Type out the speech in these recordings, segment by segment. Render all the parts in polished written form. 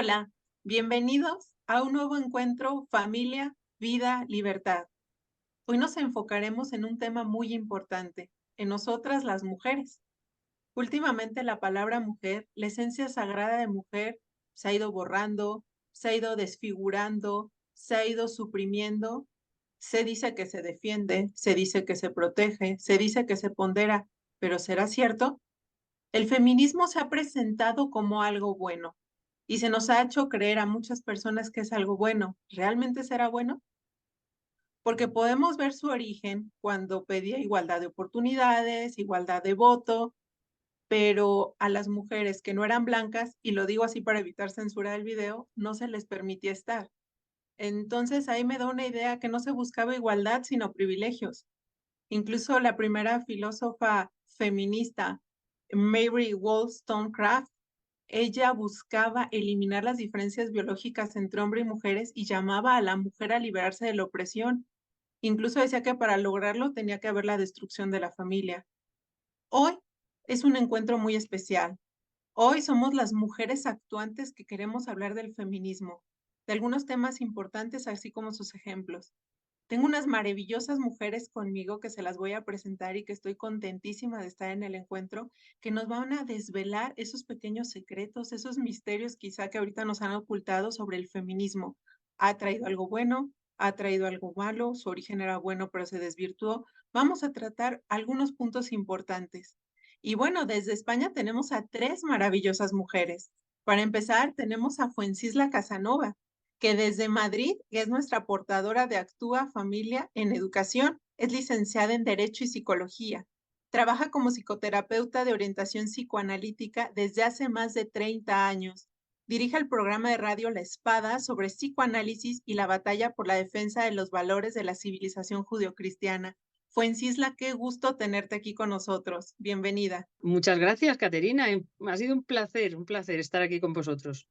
Hola, bienvenidos a un nuevo encuentro Familia, Vida, Libertad. Hoy nos enfocaremos en un tema muy importante, en nosotras las mujeres. Últimamente la palabra mujer, la esencia sagrada de mujer, se ha ido borrando, se ha ido desfigurando, se ha ido suprimiendo. Se dice que se defiende, se dice que se protege, se dice que se pondera, pero ¿será cierto? El feminismo se ha presentado como algo bueno y se nos ha hecho creer a muchas personas que es algo bueno. ¿Realmente será bueno? Porque podemos ver su origen cuando pedía igualdad de oportunidades, igualdad de voto, pero a las mujeres que no eran blancas, y lo digo así para evitar censura del video, no se les permitía estar. Entonces ahí me da una idea que no se buscaba igualdad, sino privilegios. Incluso la primera filósofa feminista, Mary Wollstonecraft, ella buscaba eliminar las diferencias biológicas entre hombre y mujeres y llamaba a la mujer a liberarse de la opresión. Incluso decía que para lograrlo tenía que haber la destrucción de la familia. Hoy es un encuentro muy especial. Hoy somos las mujeres actuantes que queremos hablar del feminismo, de algunos temas importantes, así como sus ejemplos. Tengo unas maravillosas mujeres conmigo que se las voy a presentar y que estoy contentísima de estar en el encuentro, que nos van a desvelar esos pequeños secretos, esos misterios quizá que ahorita nos han ocultado sobre el feminismo. ¿Ha traído algo bueno? ¿Ha traído algo malo? ¿Su origen era bueno pero se desvirtuó? Vamos a tratar algunos puntos importantes. Y bueno, desde España tenemos a tres maravillosas mujeres. Para empezar, tenemos a Fuencisla Casanova, que desde Madrid es nuestra portadora de Actúa Familia en Educación. Es licenciada en Derecho y Psicología. Trabaja como psicoterapeuta de orientación psicoanalítica desde hace más de 30 años. Dirige el programa de radio La Espada sobre psicoanálisis y la batalla por la defensa de los valores de la civilización judeocristiana. Fuencisla, qué gusto tenerte aquí con nosotros. Bienvenida. Muchas gracias, Caterina. Ha sido un placer estar aquí con vosotros.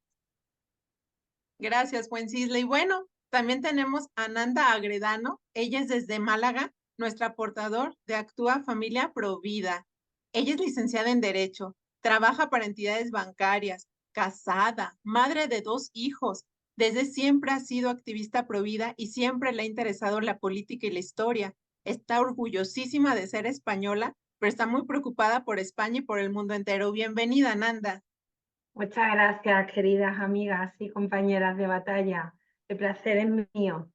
Gracias, Fuencisla. Y bueno, también tenemos a Nanda Agredano. Ella es desde Málaga, nuestra portador de Actúa Familia Provida. Ella es licenciada en Derecho, trabaja para entidades bancarias, casada, madre de 2 hijos. Desde siempre ha sido activista provida y siempre le ha interesado la política y la historia. Está orgullosísima de ser española, pero está muy preocupada por España y por el mundo entero. Bienvenida, Nanda. Muchas gracias, queridas amigas y compañeras de batalla. El placer es mío.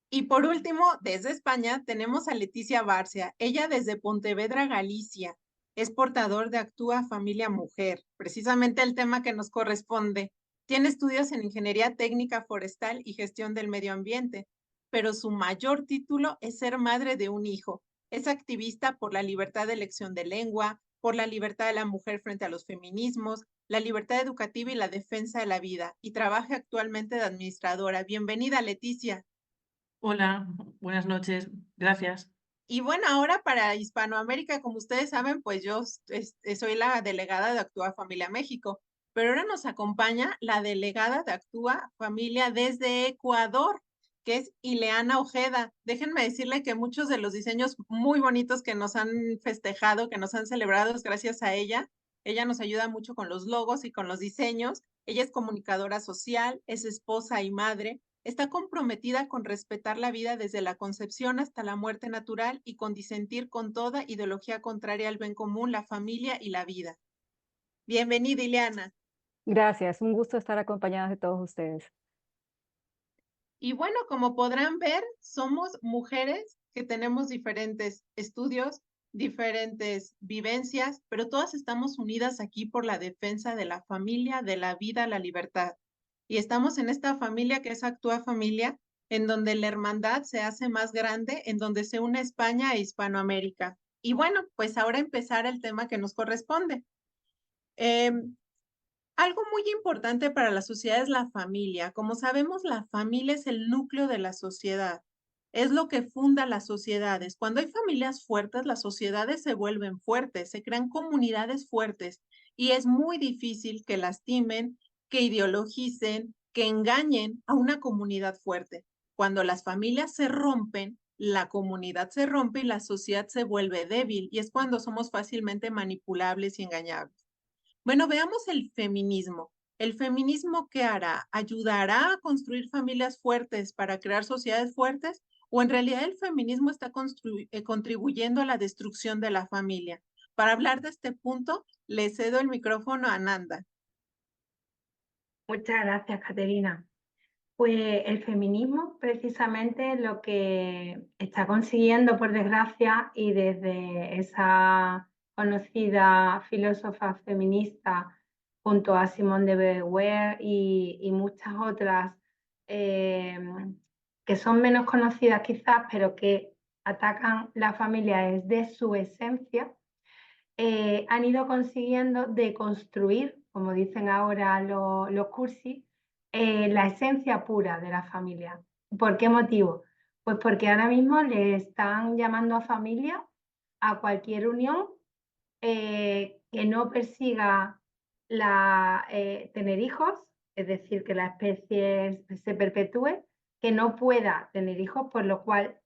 Y por último, desde España tenemos a Leticia Barcia. Ella desde Pontevedra, Galicia. Es portador de Actúa Familia Mujer, precisamente el tema que nos corresponde. Tiene estudios en Ingeniería Técnica Forestal y Gestión del Medio Ambiente, pero su mayor título es ser madre de un hijo. Es activista por la libertad de elección de lengua, por la libertad de la mujer frente a los feminismos, la libertad educativa y la defensa de la vida, y trabaja actualmente de administradora. Bienvenida, Leticia. Hola, buenas noches, gracias. Y bueno, ahora para Hispanoamérica, como ustedes saben, pues yo soy la delegada de Actúa Familia México, pero ahora nos acompaña la delegada de Actúa Familia desde Ecuador, que es Ileana Ojeda. Déjenme decirle que muchos de los diseños muy bonitos que nos han festejado, que nos han celebrado, es gracias a ella. Ella nos ayuda mucho con los logos y con los diseños. Ella es comunicadora social, es esposa y madre. Está comprometida con respetar la vida desde la concepción hasta la muerte natural y con disentir con toda ideología contraria al bien común, la familia y la vida. Bienvenida, Ileana. Gracias, un gusto estar acompañadas de todos ustedes. Y bueno, como podrán ver, somos mujeres que tenemos diferentes estudios, diferentes vivencias, pero todas estamos unidas aquí por la defensa de la familia, de la vida, la libertad. Y estamos en esta familia que es Actúa Familia, en donde la hermandad se hace más grande, en donde se une España e Hispanoamérica. Y bueno, pues ahora empezar el tema que nos corresponde. Em, Algo muy importante para la sociedad es la familia. Como sabemos, la familia es el núcleo de la sociedad. Es lo que funda las sociedades. Cuando hay familias fuertes, las sociedades se vuelven fuertes, se crean comunidades fuertes y es muy difícil que lastimen, que ideologicen, que engañen a una comunidad fuerte. Cuando las familias se rompen, la comunidad se rompe y la sociedad se vuelve débil y es cuando somos fácilmente manipulables y engañables. Bueno, veamos el feminismo. ¿El feminismo qué hará? ¿Ayudará a construir familias fuertes para crear sociedades fuertes? ¿O en realidad el feminismo está contribuyendo a la destrucción de la familia? Para hablar de este punto, le cedo el micrófono a Nanda. Muchas gracias, Caterina. Pues el feminismo precisamente lo que está consiguiendo, por desgracia, y desde esa conocida filósofa feminista junto a Simone de Beauvoir y muchas otras que son menos conocidas quizás, pero que atacan la familia desde su esencia, han ido consiguiendo deconstruir, como dicen ahora los cursis, la esencia pura de la familia. ¿Por qué motivo? Pues porque ahora mismo le están llamando a familia a cualquier unión que no persiga tener hijos, es decir, que la especie se perpetúe, que no pueda tener hijos, por lo cual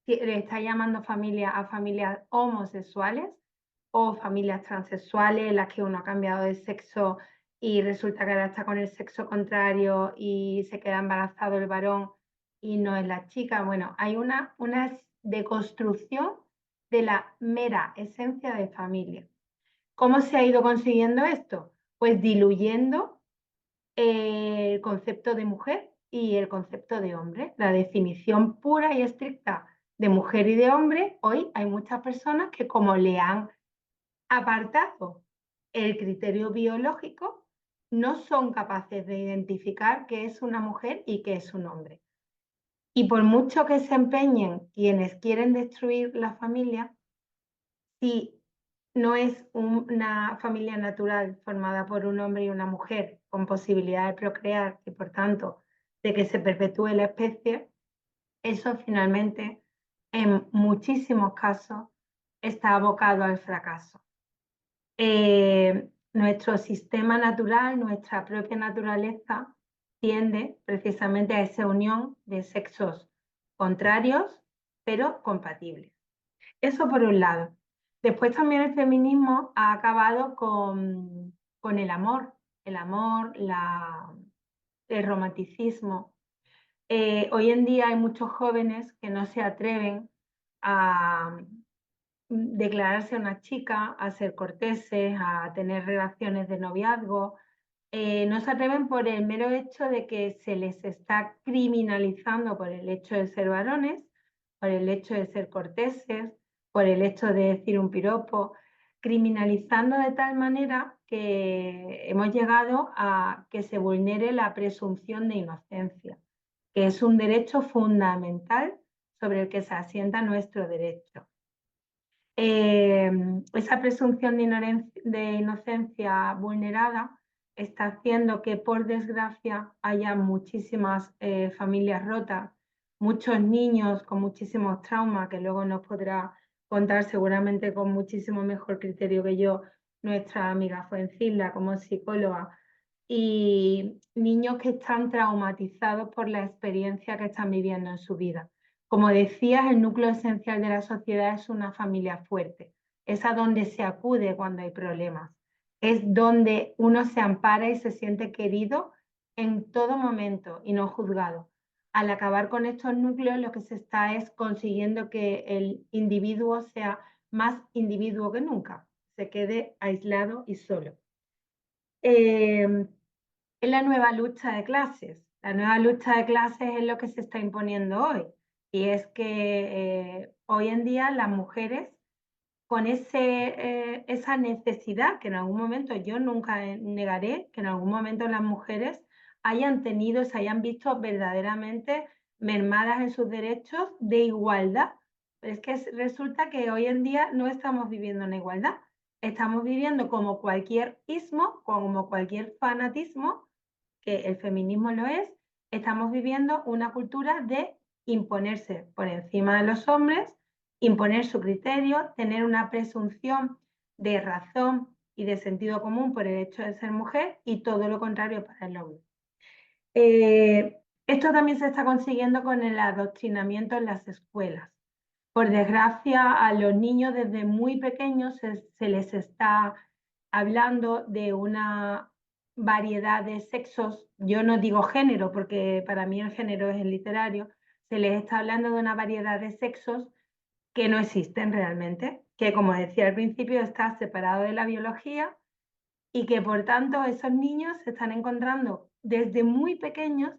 le está llamando familia a familias homosexuales o familias transexuales en las que uno ha cambiado de sexo y resulta que ahora está con el sexo contrario y se queda embarazado el varón y no es la chica. Bueno, hay una deconstrucción de la mera esencia de familia. ¿Cómo se ha ido consiguiendo esto? Pues diluyendo el concepto de mujer y el concepto de hombre. La definición pura y estricta de mujer y de hombre, hoy hay muchas personas que como le han apartado el criterio biológico, no son capaces de identificar qué es una mujer y qué es un hombre. Y por mucho que se empeñen quienes quieren destruir la familia, si no es una familia natural formada por un hombre y una mujer con posibilidad de procrear y por tanto de que se perpetúe la especie, eso finalmente en muchísimos casos está abocado al fracaso. Nuestro sistema natural, nuestra propia naturaleza, tiende precisamente a esa unión de sexos contrarios, pero compatibles. Eso por un lado. Después también el feminismo ha acabado con el amor, el romanticismo. Hoy en día hay muchos jóvenes que no se atreven a declararse a una chica, a ser corteses, a tener relaciones de noviazgo. No se atreven por el mero hecho de que se les está criminalizando por el hecho de ser varones, por el hecho de ser corteses, por el hecho de decir un piropo, criminalizando de tal manera que hemos llegado a que se vulnere la presunción de inocencia, que es un derecho fundamental sobre el que se asienta nuestro derecho. Esa presunción de inocencia vulnerada está haciendo que, por desgracia, haya muchísimas familias rotas, muchos niños con muchísimos traumas, que luego nos podrá contar seguramente con muchísimo mejor criterio que yo nuestra amiga Fuencilla como psicóloga, y niños que están traumatizados por la experiencia que están viviendo en su vida. Como decías, el núcleo esencial de la sociedad es una familia fuerte. Es a donde se acude cuando hay problemas. Es donde uno se ampara y se siente querido en todo momento y no juzgado. Al acabar con estos núcleos, lo que se está es consiguiendo que el individuo sea más individuo que nunca, se quede aislado y solo. Es la nueva lucha de clases. La nueva lucha de clases es lo que se está imponiendo hoy. Y es que hoy en día las mujeres, con esa necesidad que en algún momento yo nunca negaré, que en algún momento las mujeres se hayan visto verdaderamente mermadas en sus derechos de igualdad. Pero es que resulta que hoy en día no estamos viviendo en igualdad. Estamos viviendo como cualquier ismo, como cualquier fanatismo, que el feminismo lo es, estamos viviendo una cultura de imponerse por encima de los hombres, imponer su criterio, tener una presunción de razón y de sentido común por el hecho de ser mujer y todo lo contrario para el hombre. Esto también se está consiguiendo con el adoctrinamiento en las escuelas. Por desgracia, a los niños desde muy pequeños se les está hablando de una variedad de sexos, yo no digo género porque para mí el género es el literario, se les está hablando de una variedad de sexos que no existen realmente, que como decía al principio está separado de la biología y que por tanto esos niños se están encontrando desde muy pequeños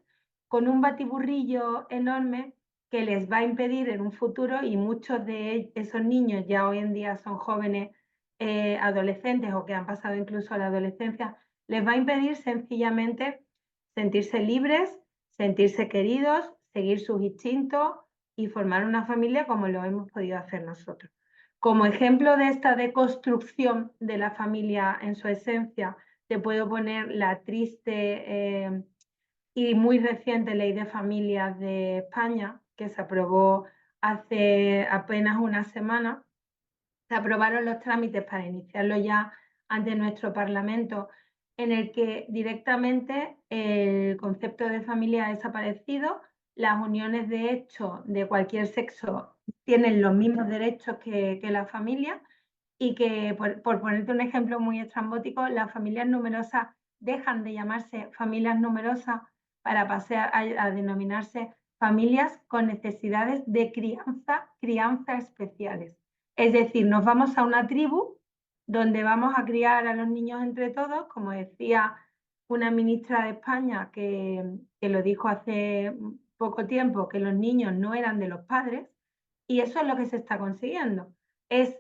con un batiburrillo enorme que les va a impedir en un futuro, y muchos de esos niños ya hoy en día son jóvenes adolescentes o que han pasado incluso a la adolescencia, les va a impedir sencillamente sentirse libres, sentirse queridos, seguir sus instintos y formar una familia como lo hemos podido hacer nosotros. Como ejemplo de esta deconstrucción de la familia en su esencia, te puedo poner la triste y muy reciente Ley de Familias de España, que se aprobó hace apenas una semana. Se aprobaron los trámites para iniciarlo ya ante nuestro Parlamento, en el que directamente el concepto de familia ha desaparecido. Las uniones de hecho de cualquier sexo tienen los mismos derechos que la familia, y que, por ponerte un ejemplo muy estrambótico, las familias numerosas dejan de llamarse familias numerosas para pasar a denominarse familias con necesidades de crianza especiales. Es decir, nos vamos a una tribu donde vamos a criar a los niños entre todos, como decía una ministra de España que lo dijo hace poco tiempo, que los niños no eran de los padres, y eso es lo que se está consiguiendo. Es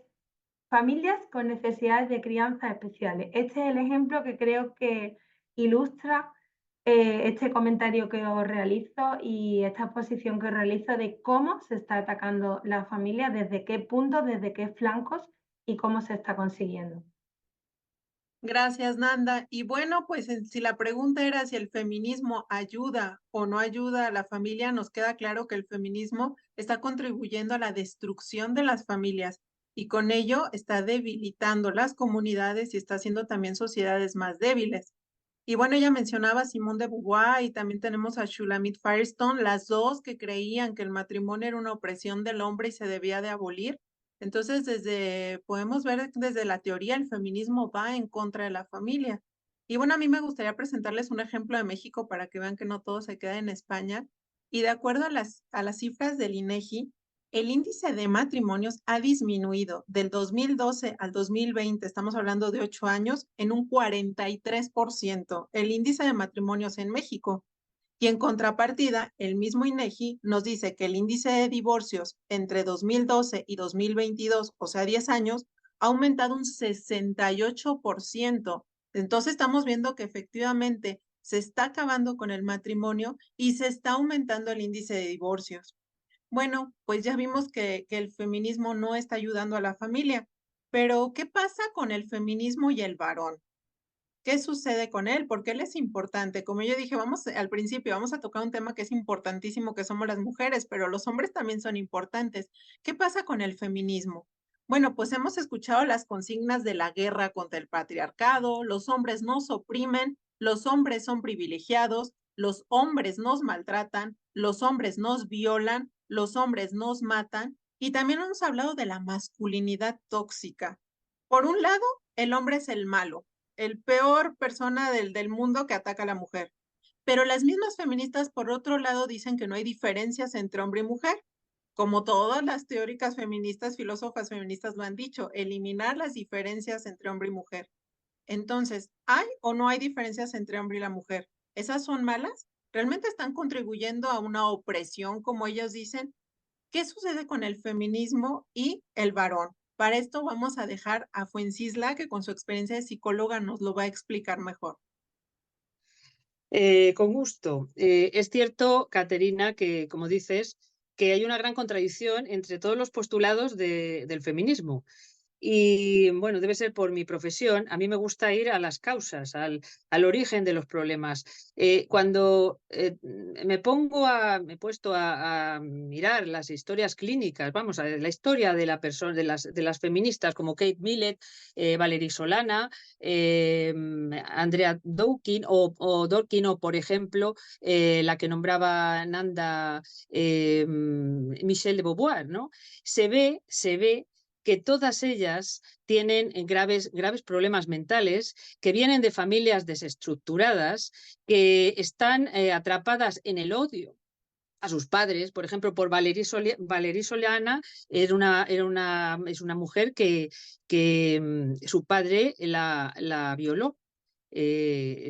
familias con necesidades de crianza especiales. Este es el ejemplo que creo que ilustra este comentario que os realizo y esta exposición que os realizo de cómo se está atacando la familia, desde qué puntos, desde qué flancos y cómo se está consiguiendo. Gracias, Nanda. Y bueno, pues si la pregunta era si el feminismo ayuda o no ayuda a la familia, nos queda claro que el feminismo está contribuyendo a la destrucción de las familias y con ello está debilitando las comunidades y está haciendo también sociedades más débiles. Y bueno, ella mencionaba a Simone de Beauvoir y también tenemos a Shulamit Firestone, las dos que creían que el matrimonio era una opresión del hombre y se debía de abolir. Entonces, podemos ver desde la teoría, el feminismo va en contra de la familia. Y bueno, a mí me gustaría presentarles un ejemplo de México para que vean que no todo se queda en España. Y de acuerdo a las cifras del INEGI, el índice de matrimonios ha disminuido del 2012 al 2020, estamos hablando de 8 años, en un 43%, el índice de matrimonios en México. Y en contrapartida, el mismo INEGI nos dice que el índice de divorcios entre 2012 y 2022, o sea, 10 años, ha aumentado un 68%. Entonces estamos viendo que efectivamente se está acabando con el matrimonio y se está aumentando el índice de divorcios. Bueno, pues ya vimos que el feminismo no está ayudando a la familia, pero ¿qué pasa con el feminismo y el varón? ¿Qué sucede con él? Porque él es importante. Como yo dije, al principio, vamos a tocar un tema que es importantísimo, que somos las mujeres, pero los hombres también son importantes. ¿Qué pasa con el feminismo? Bueno, pues hemos escuchado las consignas de la guerra contra el patriarcado, los hombres nos oprimen, los hombres son privilegiados, los hombres nos maltratan, los hombres nos violan, los hombres nos matan, y también hemos hablado de la masculinidad tóxica. Por un lado, el hombre es el malo, el peor persona del mundo que ataca a la mujer. Pero las mismas feministas, por otro lado, dicen que no hay diferencias entre hombre y mujer. Como todas las teóricas feministas, filósofas feministas lo han dicho, eliminar las diferencias entre hombre y mujer. Entonces, ¿hay o no hay diferencias entre hombre y la mujer? ¿Esas son malas? ¿Realmente están contribuyendo a una opresión, como ellos dicen? ¿Qué sucede con el feminismo y el varón? Para esto vamos a dejar a Fuencisla, que con su experiencia de psicóloga nos lo va a explicar mejor. Con gusto. Es cierto, Caterina, que como dices, que hay una gran contradicción entre todos los postulados del feminismo. Y bueno, debe ser por mi profesión. A mí me gusta ir a las causas, al origen de los problemas. Cuando me he puesto a mirar las historias clínicas, vamos a ver, la historia de la persona, de las feministas como Kate Millett, Valerie Solana, Andrea Dworkin o, por ejemplo, la que nombraba Nanda, Michelle de Beauvoir, ¿no? Se ve que todas ellas tienen graves problemas mentales, que vienen de familias desestructuradas, que están atrapadas en el odio a sus padres. Por ejemplo, por Valerie Solanas es una mujer que su padre la violó.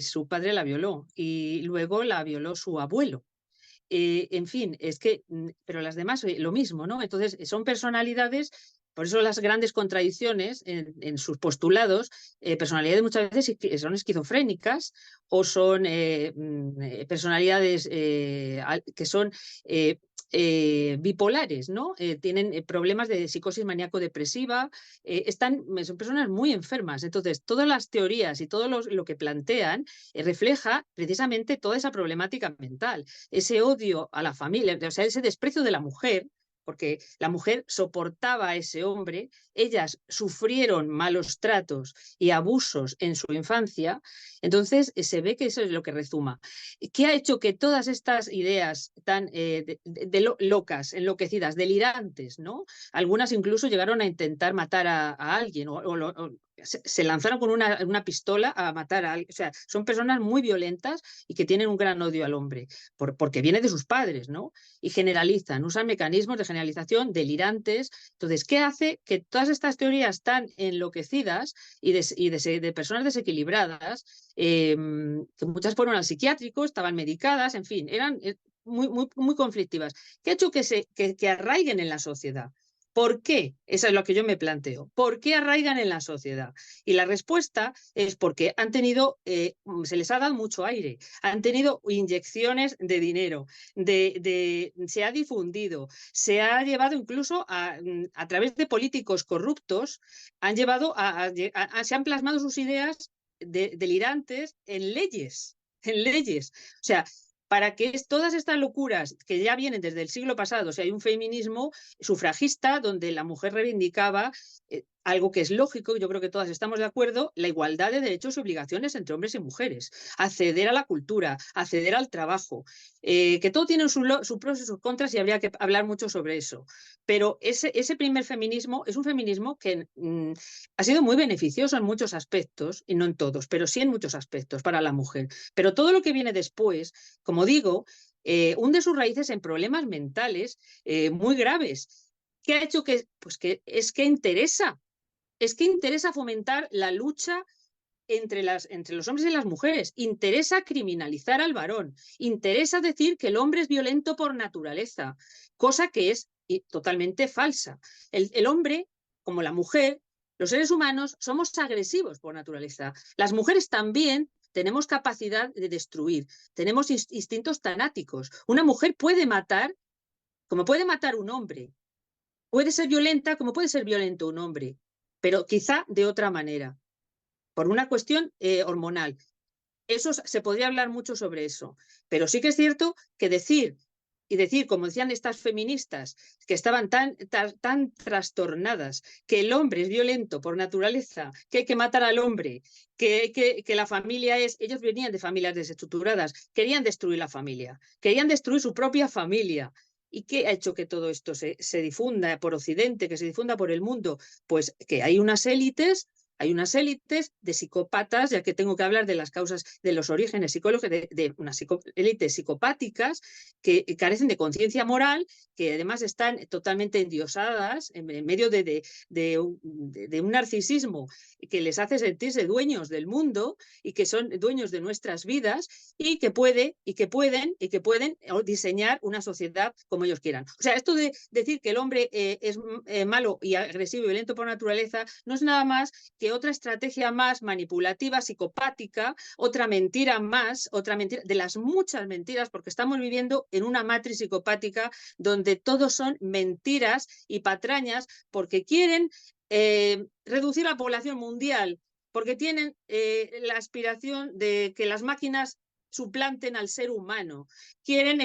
Su padre la violó y luego la violó su abuelo. En fin, es que, pero las demás lo mismo, ¿no? Entonces, son personalidades, por eso las grandes contradicciones en sus postulados, personalidades muchas veces son esquizofrénicas o son personalidades que son bipolares, ¿no? Tienen problemas de psicosis maníaco-depresiva, son personas muy enfermas. Entonces, todas las teorías y todo lo que plantean refleja precisamente toda esa problemática mental, ese odio a la familia, o sea, ese desprecio de la mujer, porque la mujer soportaba a ese hombre, ellas sufrieron malos tratos y abusos en su infancia, entonces se ve que eso es lo que rezuma. ¿Qué ha hecho que todas estas ideas tan locas, enloquecidas, delirantes, ¿no? Algunas incluso llegaron a intentar matar a alguien o se lanzaron con una pistola a matar a alguien? O sea, son personas muy violentas y que tienen un gran odio al hombre, porque viene de sus padres, ¿no? Y generalizan, usan mecanismos de generalización delirantes. Entonces, ¿qué hace que todas estas teorías tan enloquecidas y de personas desequilibradas, que muchas fueron al psiquiátrico, estaban medicadas, en fin, eran muy conflictivas? ¿Qué ha hecho que arraiguen en la sociedad? ¿Por qué? Eso es lo que yo me planteo. ¿Por qué arraigan en la sociedad? Y la respuesta es porque han tenido, se les ha dado mucho aire, han tenido inyecciones de dinero, se ha difundido, se ha llevado incluso a través de políticos corruptos, han llevado se han plasmado sus ideas delirantes en leyes. O sea, para que todas estas locuras que ya vienen desde el siglo pasado, o sea, hay un feminismo sufragista donde la mujer reivindicaba algo que es lógico, yo creo que todas estamos de acuerdo, la igualdad de derechos y obligaciones entre hombres y mujeres, acceder a la cultura, acceder al trabajo, que todo tiene sus pros y sus contras y habría que hablar mucho sobre eso. Pero ese primer feminismo es un feminismo que ha sido muy beneficioso en muchos aspectos, y no en todos, pero sí en muchos aspectos para la mujer. Pero todo lo que viene después, como digo, hunde sus raíces en problemas mentales muy graves. ¿Qué ha hecho pues que interesa fomentar la lucha entre los hombres y las mujeres, interesa criminalizar al varón, interesa decir que el hombre es violento por naturaleza, cosa que es totalmente falsa. El hombre, como la mujer, los seres humanos somos agresivos por naturaleza. Las mujeres también tenemos capacidad de destruir, tenemos instintos tanáticos. Una mujer puede matar como puede matar un hombre, puede ser violenta como puede ser violento un hombre, pero quizá de otra manera, por una cuestión hormonal. Eso se podría hablar mucho sobre eso, pero sí que es cierto que decir, como decían estas feministas, que estaban tan trastornadas, que el hombre es violento por naturaleza, que hay que matar al hombre, que la familia ellos venían de familias desestructuradas, querían destruir la familia, querían destruir su propia familia. ¿Y qué ha hecho que todo esto se difunda por Occidente, que se difunda por el mundo? Pues que hay unas élites de psicópatas, ya que tengo que hablar de las causas, de los orígenes psicológicos, de unas élites psicopáticas que carecen de conciencia moral, que además están totalmente endiosadas en medio de un narcisismo que les hace sentirse dueños del mundo y que son dueños de nuestras vidas y que pueden diseñar una sociedad como ellos quieran. O sea, esto de decir que el hombre es malo y agresivo y violento por naturaleza no es nada más que otra estrategia más manipulativa, psicopática, otra mentira de las muchas mentiras, porque estamos viviendo en una matriz psicopática donde todos son mentiras y patrañas, porque quieren reducir la población mundial, porque tienen la aspiración de que las máquinas suplanten al ser humano, tienen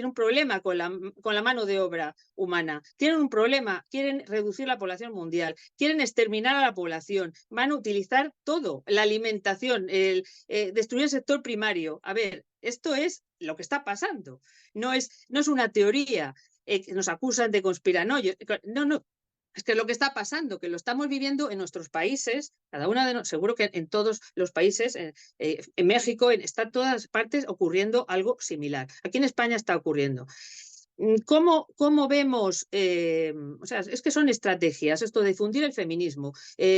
un problema con la mano de obra humana, tienen un problema, quieren reducir la población mundial, quieren exterminar a la población, van a utilizar todo, la alimentación, destruir el sector primario. A ver, esto es lo que está pasando, no es una teoría, nos acusan de conspiranoia, no, Es que es lo que está pasando, que lo estamos viviendo en nuestros países, cada una de nosotros, seguro que en todos los países, en México, está en todas partes ocurriendo algo similar. Aquí en España está ocurriendo. ¿Cómo vemos? O sea, es que son estrategias, esto de difundir el feminismo,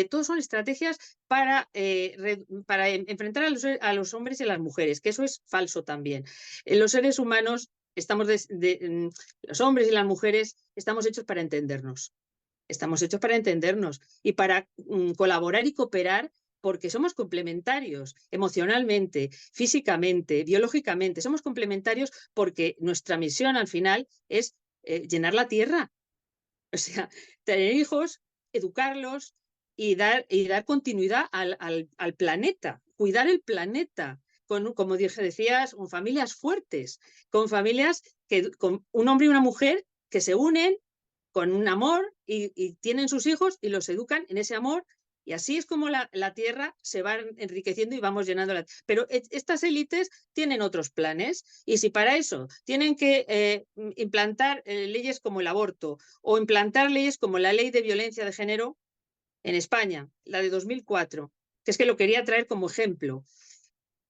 todos son estrategias para enfrentar a los hombres y a las mujeres, que eso es falso también. Los seres humanos, los hombres y las mujeres, estamos hechos para entendernos. Estamos hechos para entendernos y para colaborar y cooperar porque somos complementarios emocionalmente, físicamente, biológicamente. Somos complementarios porque nuestra misión al final es llenar la tierra. O sea, tener hijos, educarlos y dar continuidad al planeta, cuidar el planeta. Como decías, con familias fuertes, con familias con un hombre y una mujer que se unen con un amor y tienen sus hijos y los educan en ese amor, y así es como la tierra se va enriqueciendo y vamos llenando la tierra. Pero estas élites tienen otros planes, y si para eso tienen que implantar leyes como el aborto o implantar leyes como la ley de violencia de género en España, la de 2004, que es que lo quería traer como ejemplo.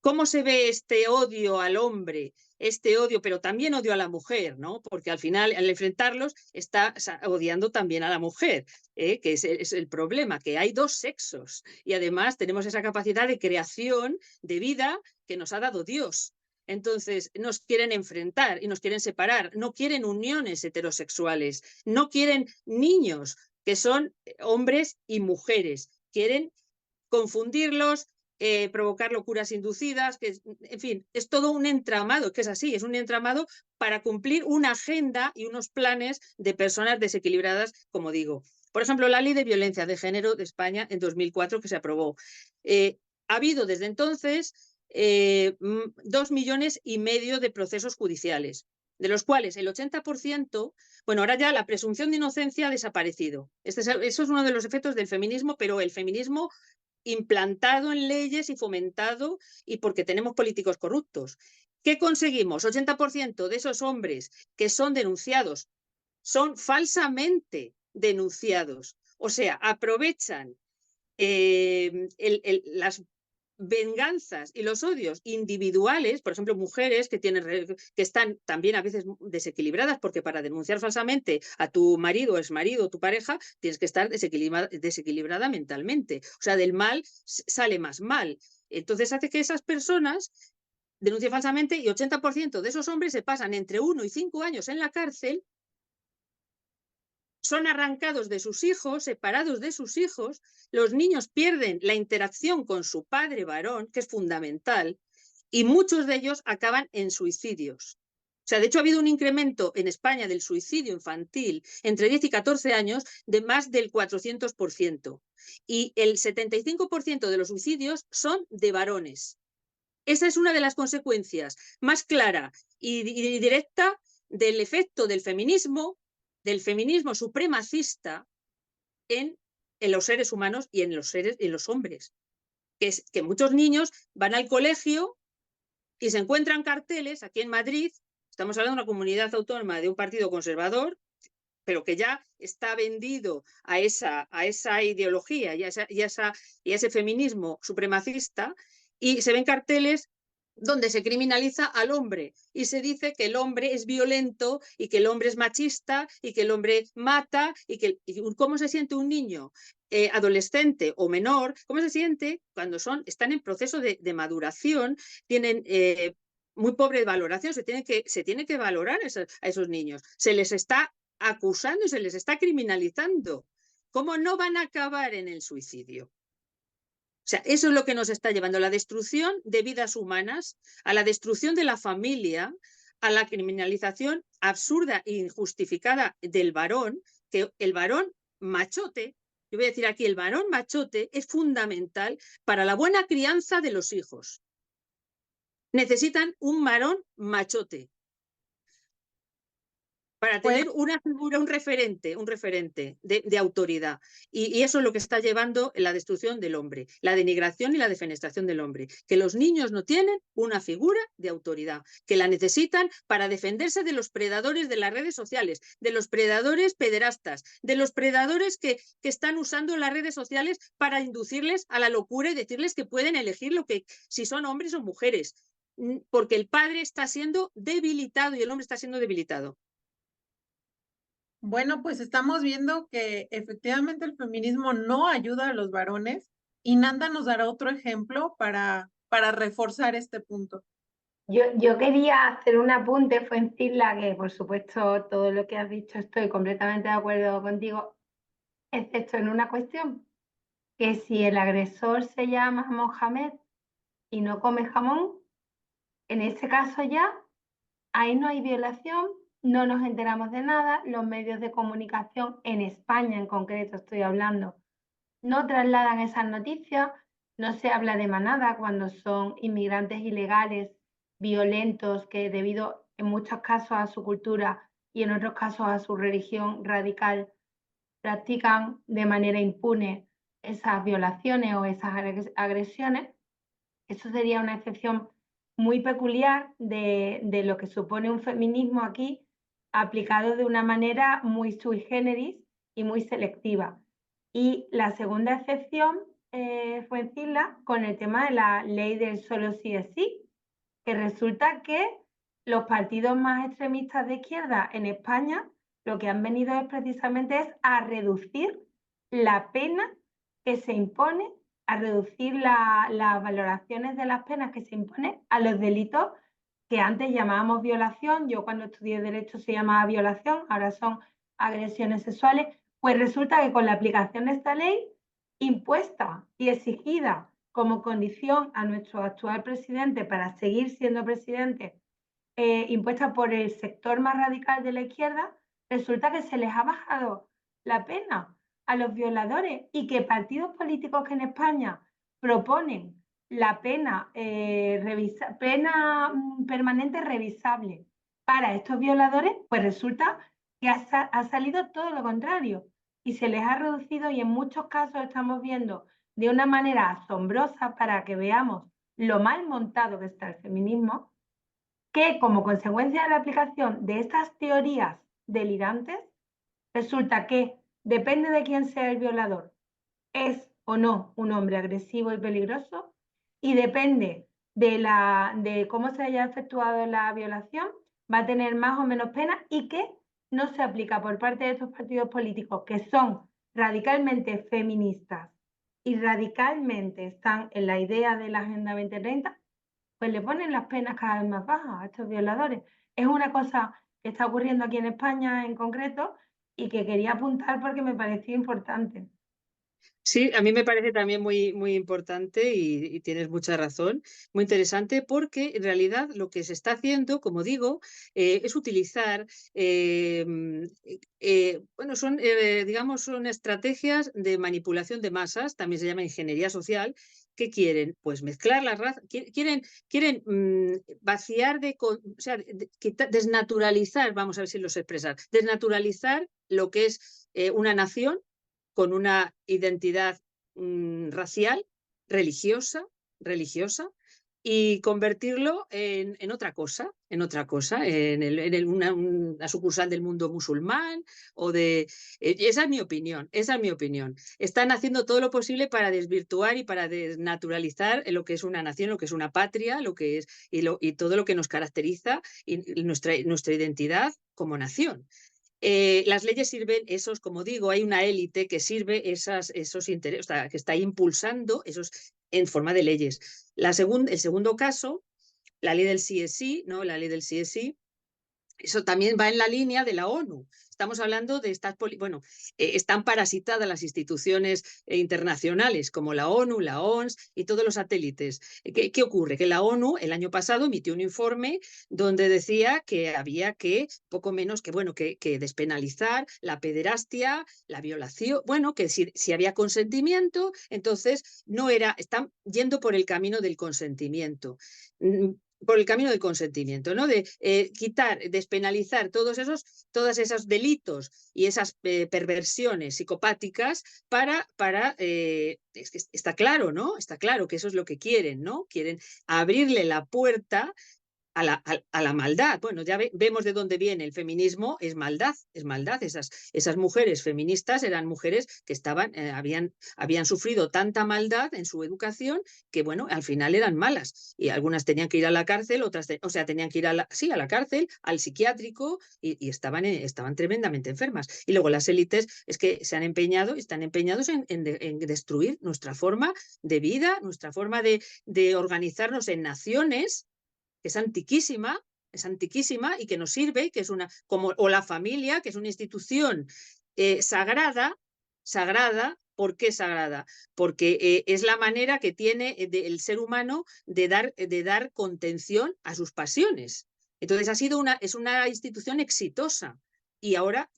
¿Cómo se ve este odio al hombre, este odio, pero también odio a la mujer, ¿no? Porque al final, al enfrentarlos, está odiando también a la mujer, que es el problema, que hay dos sexos y además tenemos esa capacidad de creación de vida que nos ha dado Dios. Entonces, nos quieren enfrentar y nos quieren separar, no quieren uniones heterosexuales, no quieren niños que son hombres y mujeres, quieren confundirlos, provocar locuras inducidas, en fin, es todo un entramado, que es así, es un entramado para cumplir una agenda y unos planes de personas desequilibradas, como digo. Por ejemplo, la ley de violencia de género de España en 2004 que se aprobó. Ha habido desde entonces 2,5 millones de procesos judiciales, de los cuales el 80%, bueno, ahora ya la presunción de inocencia ha desaparecido. Eso es uno de los efectos del feminismo, pero el feminismo implantado en leyes y fomentado, y porque tenemos políticos corruptos. ¿Qué conseguimos? 80% de esos hombres que son denunciados son falsamente denunciados. O sea, aprovechan las venganzas y los odios individuales, por ejemplo, mujeres que están también a veces desequilibradas, porque para denunciar falsamente a tu marido, exmarido, tu pareja, tienes que estar desequilibrada mentalmente. O sea, del mal sale más mal. Entonces hace que esas personas denuncien falsamente, y 80% de esos hombres se pasan entre 1 y 5 años en la cárcel, son arrancados de sus hijos, separados de sus hijos, los niños pierden la interacción con su padre varón, que es fundamental, y muchos de ellos acaban en suicidios. O sea, de hecho ha habido un incremento en España del suicidio infantil entre 10 y 14 años de más del 400%, y el 75% de los suicidios son de varones. Esa es una de las consecuencias más clara y directa del efecto del feminismo supremacista en los seres humanos y en los hombres. Que es que muchos niños van al colegio y se encuentran carteles. Aquí en Madrid, estamos hablando de una comunidad autónoma de un partido conservador, pero que ya está vendido a esa ideología y a ese feminismo supremacista, y se ven carteles donde se criminaliza al hombre y se dice que el hombre es violento y que el hombre es machista y que el hombre mata, y ¿cómo se siente un niño adolescente o menor? ¿Cómo se siente cuando están en proceso de maduración? Tienen muy pobre valoración, se tiene que valorar a esos niños. Se les está acusando y se les está criminalizando. ¿Cómo no van a acabar en el suicidio? O sea, eso es lo que nos está llevando a la destrucción de vidas humanas, a la destrucción de la familia, a la criminalización absurda e injustificada del varón, que el varón machote, yo voy a decir aquí, el varón machote es fundamental para la buena crianza de los hijos. Necesitan un varón machote. para Pues, tener una figura, un referente de autoridad. Y eso es lo que está llevando la destrucción del hombre, la denigración y la defenestración del hombre. Que los niños no tienen una figura de autoridad, que la necesitan para defenderse de los predadores de las redes sociales, de los predadores pederastas, de los predadores que están usando las redes sociales para inducirles a la locura y decirles que pueden elegir si son hombres o mujeres. Porque el padre está siendo debilitado y el hombre está siendo debilitado. bueno, pues estamos viendo que efectivamente el feminismo no ayuda a los varones y Nanda nos dará otro ejemplo para reforzar este punto. Yo quería hacer un apunte, Fuencisla, que por supuesto todo lo que has dicho estoy completamente de acuerdo contigo, excepto en una cuestión, que si el agresor se llama Mohamed y no come jamón, en ese caso ya ahí no hay violación, no nos enteramos de nada, los medios de comunicación en España en concreto estoy hablando, no trasladan esas noticias, no se habla de manada cuando son inmigrantes ilegales, violentos, que debido en muchos casos a su cultura y en otros casos a su religión radical, practican de manera impune esas violaciones o esas agresiones. Eso sería una excepción muy peculiar de lo que supone un feminismo aquí, aplicado de una manera muy sui generis y muy selectiva. Y la segunda excepción fue en Cila con el tema de la ley del solo sí es sí, que resulta que los partidos más extremistas de izquierda en España lo que han venido es precisamente a reducir la pena que se impone, a reducir las valoraciones de las penas que se imponen a los delitos que antes llamábamos violación. Yo cuando estudié Derecho se llamaba violación, ahora son agresiones sexuales. Pues resulta que con la aplicación de esta ley, impuesta y exigida como condición a nuestro actual presidente para seguir siendo presidente, impuesta por el sector más radical de la izquierda, resulta que se les ha bajado la pena a los violadores y que partidos políticos que en España proponen la pena, pena permanente revisable para estos violadores, pues resulta que ha salido todo lo contrario y se les ha reducido y en muchos casos estamos viendo de una manera asombrosa para que veamos lo mal montado que está el feminismo, que como consecuencia de la aplicación de estas teorías delirantes, resulta que depende de quién sea el violador, es o no un hombre agresivo y peligroso, y depende de cómo se haya efectuado la violación, va a tener más o menos pena y que no se aplica por parte de estos partidos políticos que son radicalmente feministas y radicalmente están en la idea de la Agenda 2030, pues le ponen las penas cada vez más bajas a estos violadores. Es una cosa que está ocurriendo aquí en España en concreto y que quería apuntar porque me pareció importante. Sí, a mí me parece también muy importante y tienes mucha razón, muy interesante porque en realidad lo que se está haciendo, como digo, es utilizar, bueno, digamos, son estrategias de manipulación de masas, también se llama ingeniería social. ¿Qué quieren? Pues mezclar las razas, quieren vaciar o sea, desnaturalizar, vamos a ver si los expresar, desnaturalizar lo que es una nación con una identidad racial, religiosa, y convertirlo en otra cosa, en una sucursal del mundo musulmán o de... esa es mi opinión, esa es mi opinión. Están haciendo todo lo posible para desvirtuar y para desnaturalizar lo que es una nación, lo que es una patria, lo que es y todo lo que nos caracteriza y nuestra identidad como nación. Las leyes sirven, como digo, hay una élite que sirve esos intereses, o sea, que está impulsando esos en forma de leyes. El segundo caso, la ley del sí es sí, ¿no? La ley del sí es sí. Eso también va en la línea de la ONU. Estamos hablando de bueno, están parasitadas las instituciones internacionales como la ONU, la OMS y todos los satélites. ¿Qué ocurre? Que la ONU el año pasado emitió un informe donde decía que había poco menos que despenalizar la pederastia, la violación, bueno, que si había consentimiento, entonces están yendo por el camino del consentimiento. por el camino del consentimiento, ¿no? De quitar, despenalizar todos esos delitos y esas perversiones psicopáticas es que está claro, ¿no? Está claro que eso es lo que quieren, ¿no? Quieren abrirle la puerta a la maldad. Bueno, ya vemos de dónde viene el feminismo, es maldad, es maldad. Esas mujeres feministas eran mujeres que habían sufrido tanta maldad en su educación que, bueno, al final eran malas. Y algunas tenían que ir a la cárcel, otras, tenían que ir a la cárcel, al psiquiátrico, y estaban tremendamente enfermas. Y luego las élites es que están empeñados en destruir nuestra forma de vida, nuestra forma de organizarnos en naciones, que es antiquísima y que nos sirve, que es o la familia, que es una institución sagrada. ¿Por qué sagrada? Porque es la manera que tiene el ser humano de dar contención a sus pasiones. Entonces es una institución exitosa, y ahora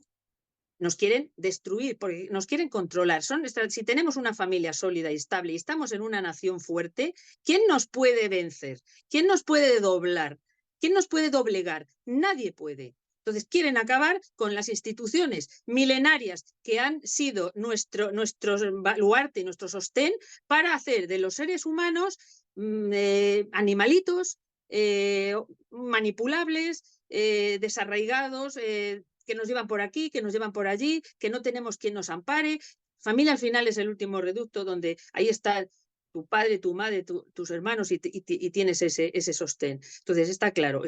nos quieren destruir, porque nos quieren controlar. Si tenemos una familia sólida y estable y estamos en una nación fuerte, ¿quién nos puede vencer? ¿Quién nos puede doblar? ¿Quién nos puede doblegar? Nadie puede. Entonces quieren acabar con las instituciones milenarias que han sido nuestro baluarte, nuestro sostén, para hacer de los seres humanos animalitos manipulables, desarraigados, que nos llevan por aquí, que nos llevan por allí, que no tenemos quien nos ampare. Familia al final es el último reducto donde ahí está tu padre, tu madre, tus hermanos, y tienes ese sostén. Entonces está claro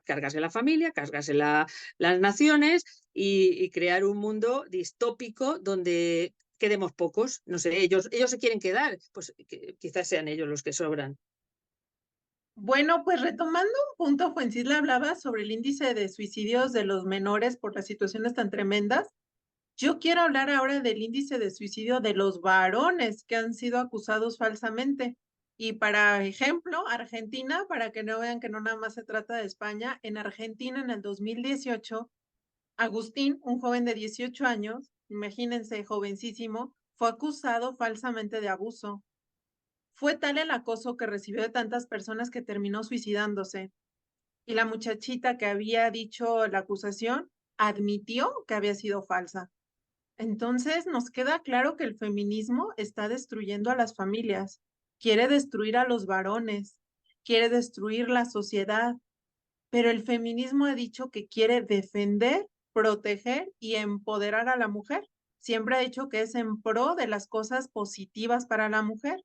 cargarse la familia, cargarse las naciones y crear un mundo distópico donde quedemos pocos. No sé, ellos se quieren quedar, pues quizás sean ellos los que sobran. Bueno, pues retomando un punto, Fuencisla hablaba sobre el índice de suicidios de los menores por las situaciones tan tremendas. Yo quiero hablar ahora del índice de suicidio de los varones que han sido acusados falsamente. Y para ejemplo, Argentina, para que no vean que no nada más se trata de España, en Argentina en el 2018, Agustín, un joven de 18 años, imagínense, jovencísimo, fue acusado falsamente de abuso. Fue tal el acoso que recibió de tantas personas que terminó suicidándose. Y la muchachita que había dicho la acusación admitió que había sido falsa. Entonces nos queda claro que el feminismo está destruyendo a las familias, quiere destruir a los varones, quiere destruir la sociedad, pero el feminismo ha dicho que quiere defender, proteger y empoderar a la mujer. Siempre ha dicho que es en pro de las cosas positivas para la mujer.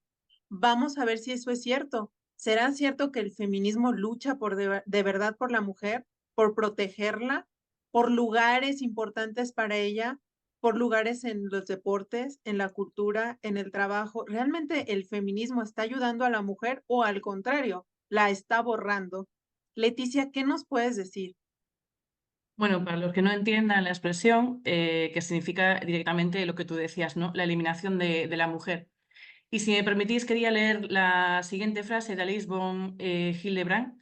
Vamos a ver si eso es cierto. ¿Será cierto que el feminismo lucha de verdad por la mujer, por protegerla, por lugares importantes para ella, por lugares en los deportes, en la cultura, en el trabajo? ¿Realmente el feminismo está ayudando a la mujer o al contrario, la está borrando? Leticia, ¿qué nos puedes decir? Bueno, para los que no entiendan la expresión, que significa directamente lo que tú decías, ¿no? La eliminación de la mujer. Y si me permitís, quería leer la siguiente frase de Alice von Hildebrand,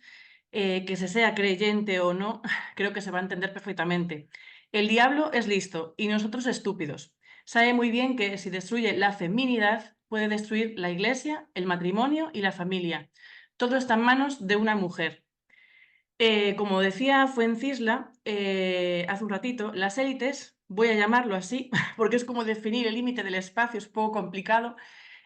que se sea creyente o no, creo que se va a entender perfectamente. El diablo es listo y nosotros estúpidos. Sabe muy bien que si destruye la feminidad, puede destruir la iglesia, el matrimonio y la familia. Todo está en manos de una mujer. Como decía Fuencisla hace un ratito, las élites, voy a llamarlo así, porque es como definir el límite del espacio, es un poco complicado,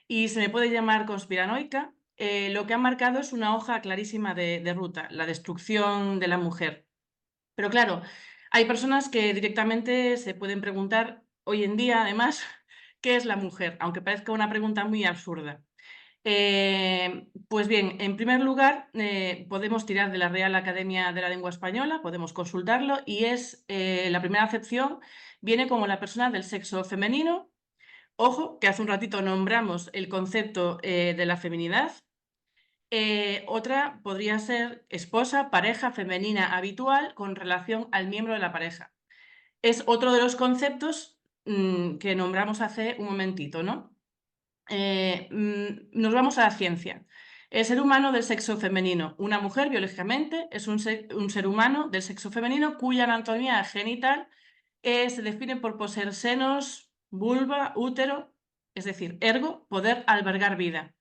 y se me puede llamar conspiranoica. Lo que han marcado es una hoja clarísima de ruta, la destrucción de la mujer. Pero claro, hay personas que directamente se pueden preguntar, hoy en día además, ¿qué es la mujer? Aunque parezca una pregunta muy absurda. Pues bien, en primer lugar, podemos tirar de la Real Academia de la Lengua Española, podemos consultarlo, y la primera acepción viene como la persona del sexo femenino. Ojo, que hace un ratito nombramos el concepto de la feminidad. Otra podría ser esposa, pareja femenina habitual con relación al miembro de la pareja. Es otro de los conceptos que nombramos hace un momentito, ¿no? Nos vamos a la ciencia. El ser humano del sexo femenino. Una mujer, biológicamente, es un ser humano del sexo femenino cuya anatomía genital se define por poseer senos, vulva, útero, es decir, ergo, poder albergar vida.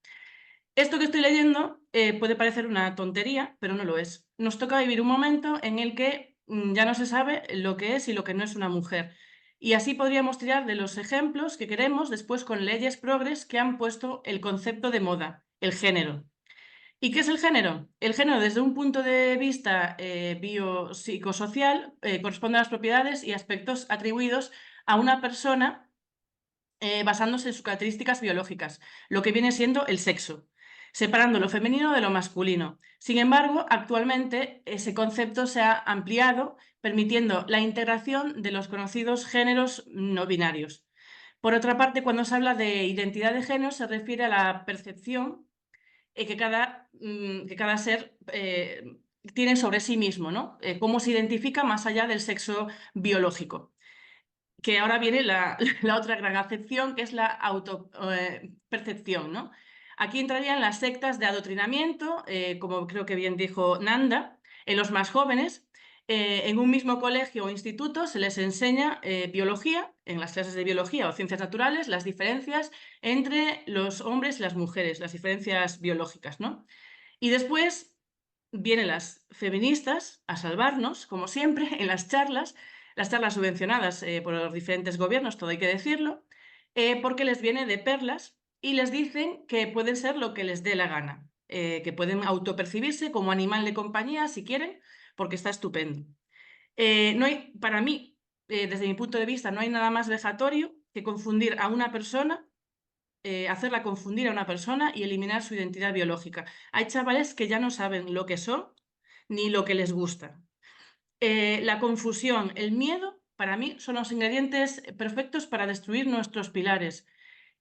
Esto que estoy leyendo puede parecer una tontería, pero no lo es. Nos toca vivir un momento en el que ya no se sabe lo que es y lo que no es una mujer. Y así podríamos tirar de los ejemplos que queremos después con leyes progres que han puesto el concepto de moda, el género. ¿Y qué es el género? El género, desde un punto de vista biopsicosocial, corresponde a las propiedades y aspectos atribuidos a una persona basándose en sus características biológicas, lo que viene siendo el sexo, separando lo femenino de lo masculino. Sin embargo, actualmente ese concepto se ha ampliado, permitiendo la integración de los conocidos géneros no binarios. Por otra parte, cuando se habla de identidad de género, se refiere a la percepción que cada ser tiene sobre sí mismo, ¿no? Cómo se identifica más allá del sexo biológico. Que ahora viene la otra gran acepción, que es la autopercepción, ¿no? Aquí entrarían las sectas de adoctrinamiento, como creo que bien dijo Nanda, en los más jóvenes. En un mismo colegio o instituto se les enseña biología, en las clases de biología o ciencias naturales, las diferencias entre los hombres y las mujeres, las diferencias biológicas, ¿no? Y después vienen las feministas a salvarnos, como siempre, en las charlas subvencionadas por los diferentes gobiernos, todo hay que decirlo, porque les viene de perlas y les dicen que pueden ser lo que les dé la gana, que pueden autopercibirse como animal de compañía si quieren, porque está estupendo. No hay, para mí, desde mi punto de vista, no hay nada más vejatorio que confundir a una persona, hacerla confundir a una persona y eliminar su identidad biológica. Hay chavales que ya no saben lo que son ni lo que les gusta. La confusión, el miedo, para mí, son los ingredientes perfectos para destruir nuestros pilares.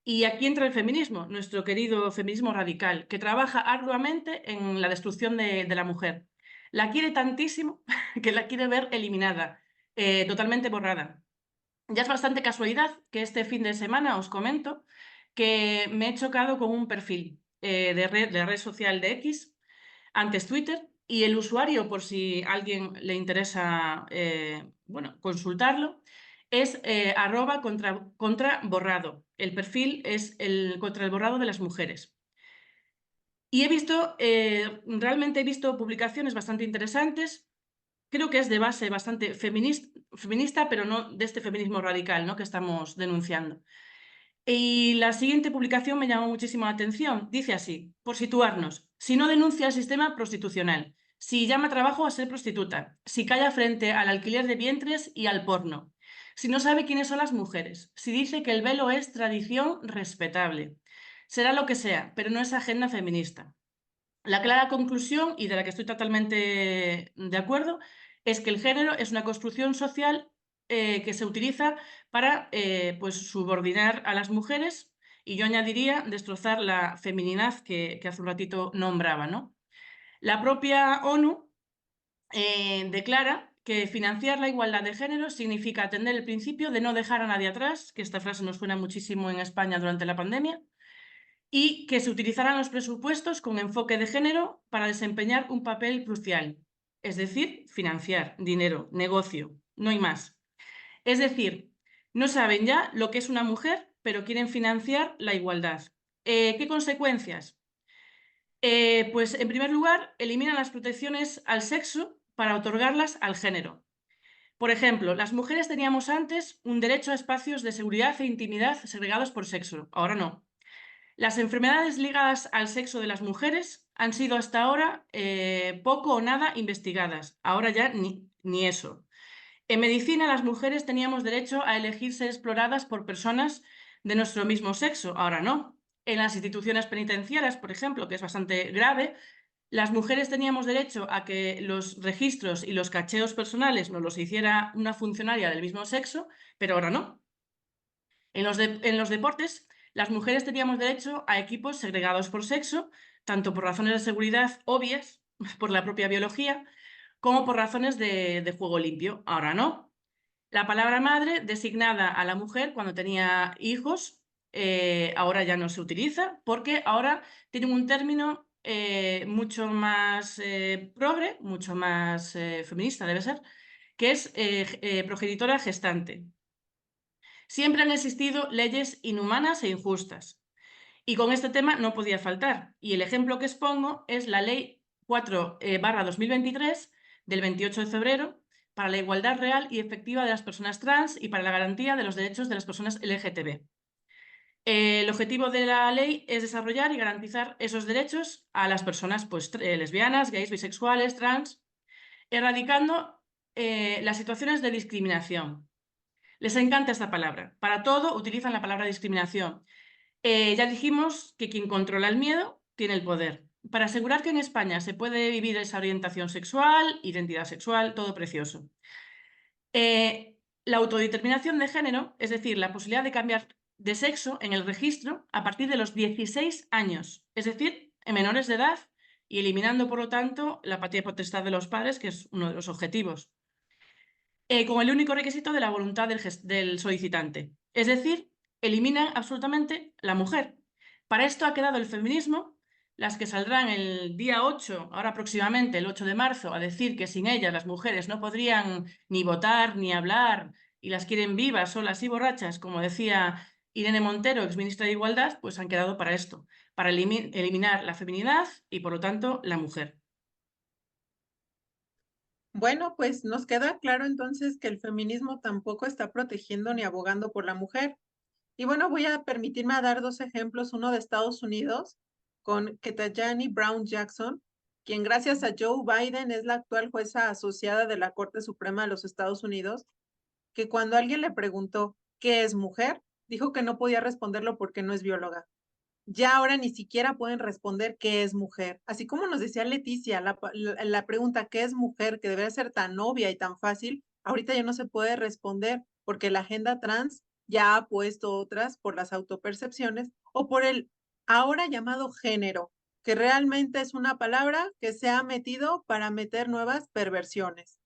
Y aquí entra el feminismo, nuestro querido feminismo radical, que trabaja arduamente en la destrucción de la mujer. La quiere tantísimo que la quiere ver eliminada, totalmente borrada. Ya es bastante casualidad que este fin de semana os comento que me he chocado con un perfil de la red social de X, antes Twitter, y el usuario, por si a alguien le interesa bueno, consultarlo, es contra borrado. El perfil es contra el borrado de las mujeres. Y he visto, realmente he visto publicaciones bastante interesantes. Creo que es de base bastante feminista, pero no de este feminismo radical, ¿no?, que estamos denunciando. Y la siguiente publicación me llamó muchísimo la atención. Dice así, por situarnos: si no denuncia el sistema prostitucional, si llama trabajo a ser prostituta, si calla frente al alquiler de vientres y al porno, si no sabe quiénes son las mujeres, si dice que el velo es tradición respetable. Será lo que sea, pero no es agenda feminista. La clara conclusión, y de la que estoy totalmente de acuerdo, es que el género es una construcción social que se utiliza para pues subordinar a las mujeres, y yo añadiría destrozar la feminidad que hace un ratito nombraba, ¿no? La propia ONU declara que financiar la igualdad de género significa atender el principio de no dejar a nadie atrás, que esta frase nos suena muchísimo en España durante la pandemia, y que se utilizarán los presupuestos con enfoque de género para desempeñar un papel crucial, es decir, financiar, dinero, negocio, no hay más. Es decir, no saben ya lo que es una mujer, pero quieren financiar la igualdad. ¿Qué consecuencias? Pues en primer lugar, eliminan las protecciones al sexo para otorgarlas al género. Por ejemplo, las mujeres teníamos antes un derecho a espacios de seguridad e intimidad segregados por sexo, ahora no. Las enfermedades ligadas al sexo de las mujeres han sido hasta ahora poco o nada investigadas. Ahora ya ni eso. En medicina, las mujeres teníamos derecho a elegir ser exploradas por personas de nuestro mismo sexo. Ahora no. En las instituciones penitenciarias, por ejemplo, que es bastante grave, las mujeres teníamos derecho a que los registros y los cacheos personales nos los hiciera una funcionaria del mismo sexo, pero ahora no. En los deportes, las mujeres teníamos derecho a equipos segregados por sexo, tanto por razones de seguridad obvias, por la propia biología, como por razones de juego limpio. Ahora no. La palabra madre, designada a la mujer cuando tenía hijos, ahora ya no se utiliza, porque ahora tienen un término mucho más progre, mucho más feminista debe ser, que es progenitora gestante. Siempre han existido leyes inhumanas e injustas. Y con este tema no podía faltar. Y el ejemplo que expongo es la Ley 4/2023 del 28 de febrero para la igualdad real y efectiva de las personas trans y para la garantía de los derechos de las personas LGTB. El objetivo de la ley es desarrollar y garantizar esos derechos a las personas pues, lesbianas, gays, bisexuales, trans, erradicando las situaciones de discriminación. Les encanta esta palabra. Para todo utilizan la palabra discriminación. Ya dijimos que quien controla el miedo tiene el poder. Para asegurar que en España se puede vivir esa orientación sexual, identidad sexual, todo precioso. La autodeterminación de género, es decir, la posibilidad de cambiar de sexo en el registro a partir de los 16 años, es decir, en menores de edad y eliminando, por lo tanto, la patria potestad de los padres, que es uno de los objetivos, con el único requisito de la voluntad del solicitante. Es decir, eliminan absolutamente la mujer. Para esto ha quedado el feminismo, las que saldrán el día 8, ahora próximamente, el 8 de marzo, a decir que sin ellas las mujeres no podrían ni votar ni hablar y las quieren vivas, solas y borrachas, como decía Irene Montero, exministra de Igualdad, pues han quedado para esto, para eliminar la feminidad y, por lo tanto, la mujer. Bueno, pues nos queda claro entonces que el feminismo tampoco está protegiendo ni abogando por la mujer. Y bueno, voy a permitirme a dar dos ejemplos, uno de Estados Unidos con Ketanji Brown Jackson, quien gracias a Joe Biden es la actual jueza asociada de la Corte Suprema de los Estados Unidos, que cuando alguien le preguntó qué es mujer, dijo que no podía responderlo porque no es bióloga. Ya ahora ni siquiera pueden responder qué es mujer. Así como nos decía Leticia, la pregunta qué es mujer, que debería ser tan obvia y tan fácil, ahorita ya no se puede responder porque la agenda trans ya ha puesto otras por las autopercepciones o por el ahora llamado género, que realmente es una palabra que se ha metido para meter nuevas perversiones.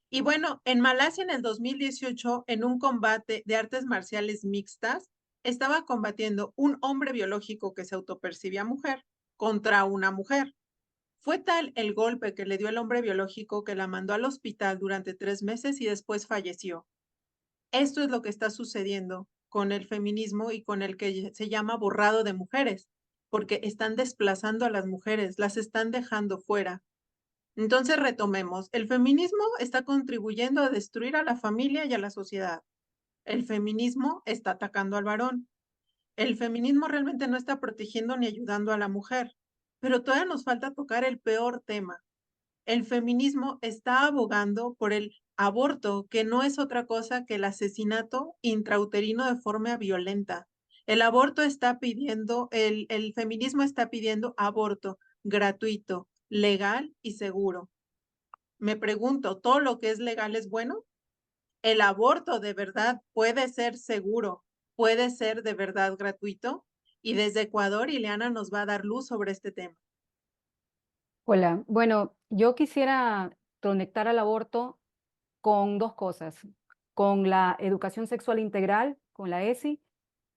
Y bueno, en Malasia en el 2018, en un combate de artes marciales mixtas, estaba combatiendo un hombre biológico que se autopercibía mujer contra una mujer. Fue tal el golpe que le dio el hombre biológico que la mandó al hospital durante 3 meses y después falleció. Esto es lo que está sucediendo con el feminismo y con el que se llama borrado de mujeres, porque están desplazando a las mujeres, las están dejando fuera. Entonces retomemos, el feminismo está contribuyendo a destruir a la familia y a la sociedad. El feminismo está atacando al varón. El feminismo realmente no está protegiendo ni ayudando a la mujer, pero todavía nos falta tocar el peor tema. El feminismo está abogando por el aborto, que no es otra cosa que el asesinato intrauterino de forma violenta. El aborto está pidiendo, el feminismo está pidiendo aborto gratuito, legal y seguro. Me pregunto, ¿todo lo que es legal es bueno? ¿El aborto de verdad puede ser seguro? ¿Puede ser de verdad gratuito? Y desde Ecuador, Ileana nos va a dar luz sobre este tema. Hola, bueno, yo quisiera conectar al aborto con dos cosas, con la educación sexual integral, con la ESI,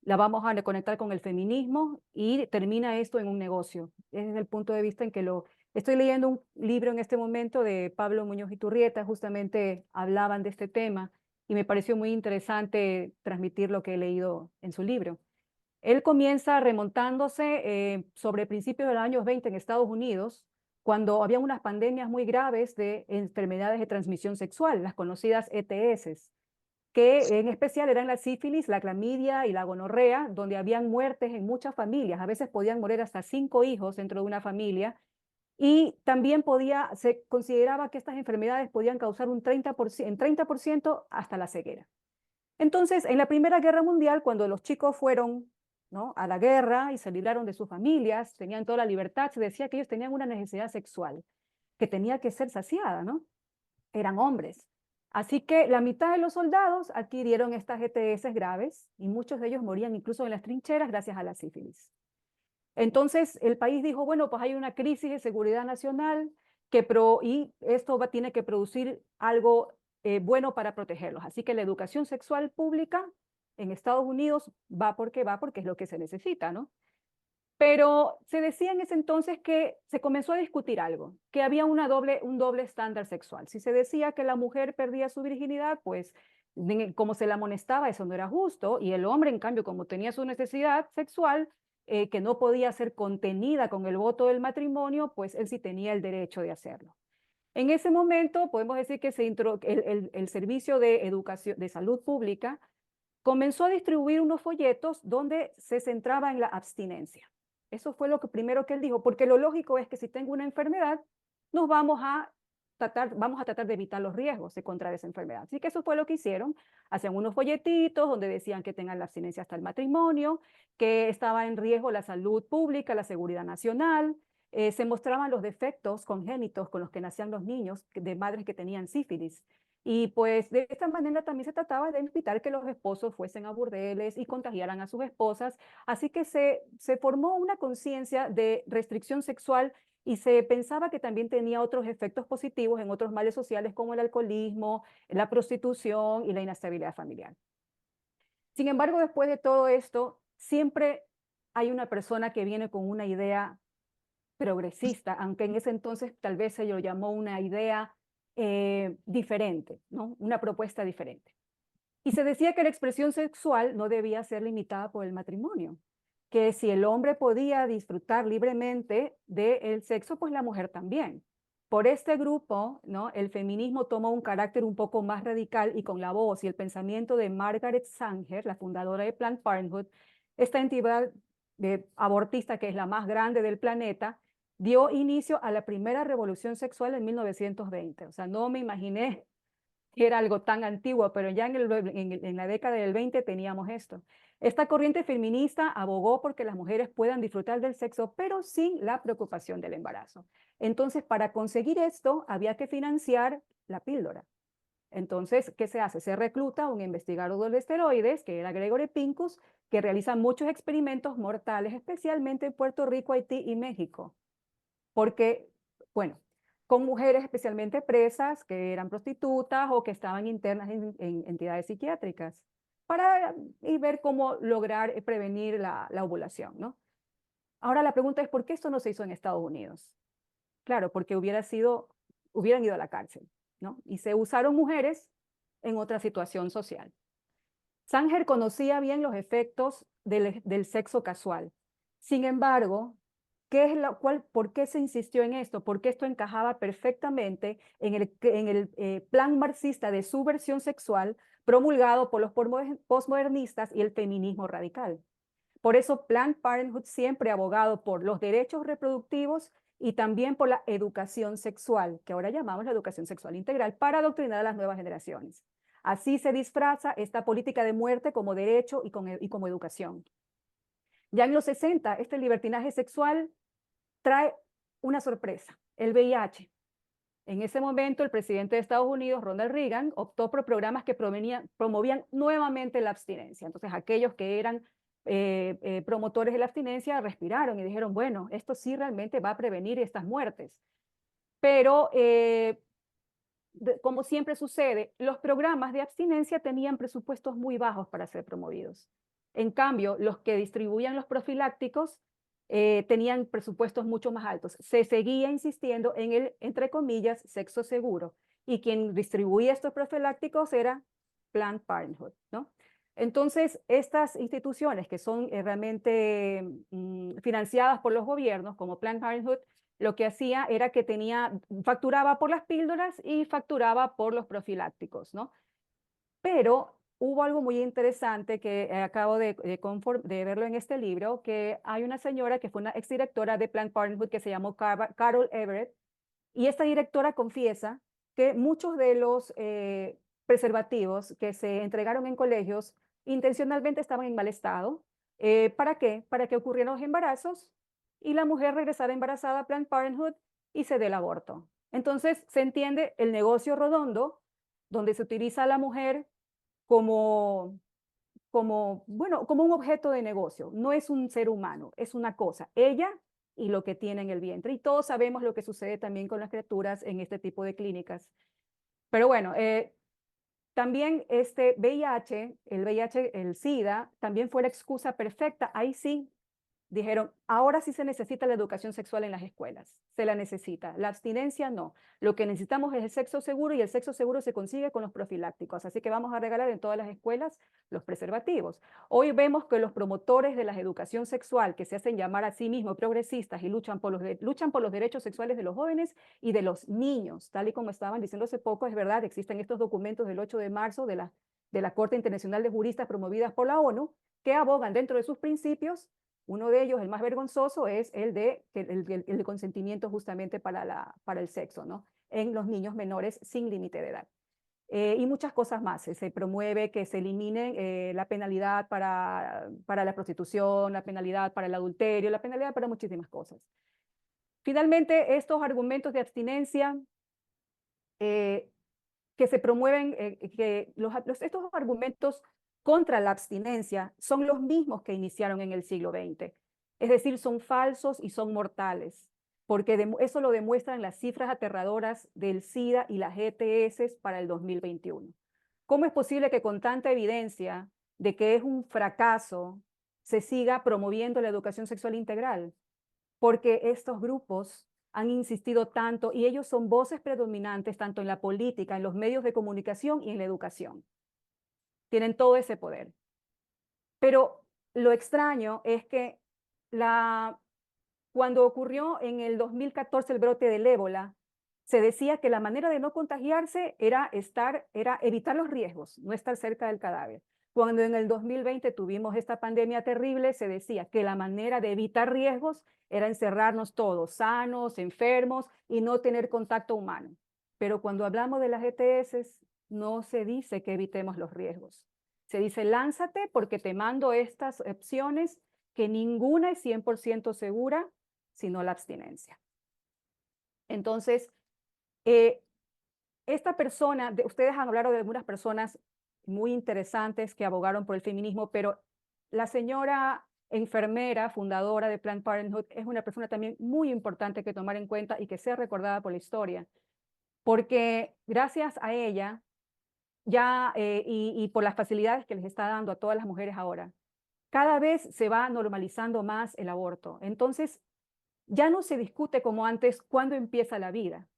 la vamos a conectar con el feminismo y termina esto en un negocio. Ese es el punto de vista en que lo... Estoy leyendo un libro en este momento de Pablo Muñoz Iturrieta, justamente hablaban de este tema y me pareció muy interesante transmitir lo que he leído en su libro. Él comienza remontándose sobre principios de los años 20 en Estados Unidos, cuando había unas pandemias muy graves de enfermedades de transmisión sexual, las conocidas ETS, que en especial eran la sífilis, la clamidia y la gonorrea, donde habían muertes en muchas familias. A veces podían morir hasta 5 hijos dentro de una familia, y también se consideraba que estas enfermedades podían causar un 30% hasta la ceguera. Entonces, en la Primera Guerra Mundial, cuando los chicos fueron, ¿no?, a la guerra y se libraron de sus familias, tenían toda la libertad, se decía que ellos tenían una necesidad sexual que tenía que ser saciada, ¿no? Eran hombres. Así que la mitad de los soldados adquirieron estas ETS graves y muchos de ellos morían incluso en las trincheras gracias a la sífilis. Entonces el país dijo, bueno, pues hay una crisis de seguridad nacional y esto tiene que producir algo bueno para protegerlos. Así que la educación sexual pública en Estados Unidos va porque es lo que se necesita, ¿no? Pero se decía en ese entonces que se comenzó a discutir algo, que había un doble estándar sexual. Si se decía que la mujer perdía su virginidad, pues como se la amonestaba, eso no era justo, y el hombre, en cambio, como tenía su necesidad sexual, que no podía ser contenida con el voto del matrimonio, pues él sí tenía el derecho de hacerlo. En ese momento podemos decir que el Servicio de Educación, de Salud Pública comenzó a distribuir unos folletos donde se centraba en la abstinencia. Eso fue lo primero que él dijo, porque lo lógico es que si tengo una enfermedad, vamos a tratar de evitar los riesgos de contraer esa enfermedad. Así que eso fue lo que hicieron. Hacían unos folletitos donde decían que tengan la abstinencia hasta el matrimonio, que estaba en riesgo la salud pública, la seguridad nacional. Se mostraban los defectos congénitos con los que nacían los niños de madres que tenían sífilis. Y pues de esta manera también se trataba de evitar que los esposos fuesen a burdeles y contagiaran a sus esposas. Así que se formó una conciencia de restricción sexual y se pensaba que también tenía otros efectos positivos en otros males sociales como el alcoholismo, la prostitución y la inestabilidad familiar. Sin embargo, después de todo esto, siempre hay una persona que viene con una idea progresista, aunque en ese entonces tal vez se lo llamó una idea diferente, ¿no? Una propuesta diferente. Y se decía que la expresión sexual no debía ser limitada por el matrimonio, que si el hombre podía disfrutar libremente del sexo, pues la mujer también. Por este grupo, ¿no? El feminismo tomó un carácter un poco más radical y con la voz y el pensamiento de Margaret Sanger, la fundadora de Planned Parenthood, esta entidad abortista que es la más grande del planeta, dio inicio a la primera revolución sexual en 1920. O sea, no me imaginé que era algo tan antiguo, pero ya en la década del 20 teníamos esto. Esta corriente feminista abogó porque las mujeres puedan disfrutar del sexo, pero sin la preocupación del embarazo. Entonces, para conseguir esto, había que financiar la píldora. Entonces, ¿qué se hace? Se recluta a un investigador de esteroides, que era Gregory Pincus, que realiza muchos experimentos mortales, especialmente en Puerto Rico, Haití y México. Porque, bueno, con mujeres especialmente presas que eran prostitutas o que estaban internas en entidades psiquiátricas, para ver cómo lograr prevenir la ovulación, ¿no? Ahora la pregunta es, ¿por qué esto no se hizo en Estados Unidos? Claro, porque hubieran ido a la cárcel, ¿no? Y se usaron mujeres en otra situación social. Sanger conocía bien los efectos del sexo casual. Sin embargo, ¿por qué se insistió en esto? Porque esto encajaba perfectamente en el plan marxista de subversión sexual promulgado por los posmodernistas y el feminismo radical. Por eso Planned Parenthood siempre ha abogado por los derechos reproductivos y también por la educación sexual, que ahora llamamos la educación sexual integral, para adoctrinar a las nuevas generaciones. Así se disfraza esta política de muerte como derecho y como educación. Ya en los 60, este libertinaje sexual trae una sorpresa, el VIH. En ese momento, el presidente de Estados Unidos, Ronald Reagan, optó por programas que promovían nuevamente la abstinencia. Entonces, aquellos que eran promotores de la abstinencia respiraron y dijeron, bueno, esto sí realmente va a prevenir estas muertes. Pero, como siempre sucede, los programas de abstinencia tenían presupuestos muy bajos para ser promovidos. En cambio, los que distribuían los profilácticos tenían presupuestos mucho más altos. Se seguía insistiendo en el, entre comillas, sexo seguro. Y quien distribuía estos profilácticos era Planned Parenthood, ¿no? Entonces, estas instituciones que son realmente financiadas por los gobiernos, como Planned Parenthood, lo que hacía era que facturaba por las píldoras y facturaba por los profilácticos, ¿no? Pero hubo algo muy interesante que acabo de verlo en este libro, que hay una señora que fue una exdirectora de Planned Parenthood que se llamó Carol Everett, y esta directora confiesa que muchos de los preservativos que se entregaron en colegios intencionalmente estaban en mal estado. ¿Para qué? Para que ocurrieran los embarazos y la mujer regresara embarazada a Planned Parenthood y se dé el aborto. Entonces se entiende el negocio redondo donde se utiliza a la mujer como un objeto de negocio. No es un ser humano, es una cosa. Ella y lo que tiene en el vientre. Y todos sabemos lo que sucede también con las criaturas en este tipo de clínicas. Pero bueno, también el VIH, el SIDA, también fue la excusa perfecta. Ahí sí, dijeron, ahora sí se necesita la educación sexual en las escuelas, se la necesita, la abstinencia no. Lo que necesitamos es el sexo seguro y el sexo seguro se consigue con los profilácticos, así que vamos a regalar en todas las escuelas los preservativos. Hoy vemos que los promotores de la educación sexual, que se hacen llamar a sí mismos progresistas y luchan por los derechos sexuales de los jóvenes y de los niños, tal y como estaban diciendo hace poco, es verdad, existen estos documentos del 8 de marzo de la Corte Internacional de Juristas promovidas por la ONU, que abogan dentro de sus principios. Uno de ellos, el más vergonzoso, es el de consentimiento justamente para el sexo, ¿no? En los niños menores sin límite de edad. Y muchas cosas más. Se promueve que se elimine la penalidad para la prostitución, la penalidad para el adulterio, la penalidad para muchísimas cosas. Finalmente, estos argumentos de abstinencia que se promueven, estos argumentos contra la abstinencia son los mismos que iniciaron en el siglo XX. Es decir, son falsos y son mortales, porque eso lo demuestran las cifras aterradoras del SIDA y las ETS para el 2021. ¿Cómo es posible que con tanta evidencia de que es un fracaso se siga promoviendo la educación sexual integral? Porque estos grupos han insistido tanto y ellos son voces predominantes tanto en la política, en los medios de comunicación y en la educación. Tienen todo ese poder. Pero lo extraño es que cuando ocurrió en el 2014 el brote del ébola, se decía que la manera de no contagiarse era evitar los riesgos, no estar cerca del cadáver. Cuando en el 2020 tuvimos esta pandemia terrible, se decía que la manera de evitar riesgos era encerrarnos todos, sanos, enfermos, y no tener contacto humano. Pero cuando hablamos de las ETS, no se dice que evitemos los riesgos. Se dice, lánzate porque te mando estas opciones que ninguna es 100% segura, sino la abstinencia. Entonces, esta persona, ustedes han hablado de algunas personas muy interesantes que abogaron por el feminismo, pero la señora enfermera, fundadora de Planned Parenthood, es una persona también muy importante que tomar en cuenta y que sea recordada por la historia, porque gracias a ella, y por las facilidades que les está dando a todas las mujeres ahora, cada vez se va normalizando más el aborto. Entonces, ya no se discute como antes cuándo empieza la vida,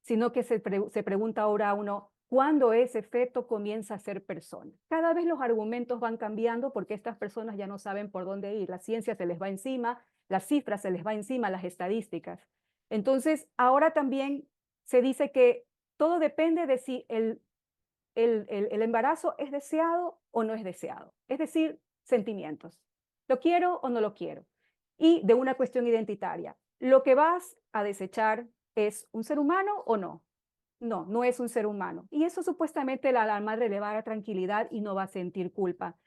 sino que se pregunta ahora a uno, ¿cuándo ese feto comienza a ser persona? Cada vez los argumentos van cambiando porque estas personas ya no saben por dónde ir. La ciencia se les va encima, las cifras se les va encima, las estadísticas. Entonces, ahora también se dice que todo depende de si el embarazo es deseado o no es deseado. Es decir, sentimientos. ¿Lo quiero o no lo quiero? Y de una cuestión identitaria. ¿Lo que vas a desechar es un ser humano o no? No, no es un ser humano. Y eso supuestamente a la madre le va a dar tranquilidad y no va a sentir culpa.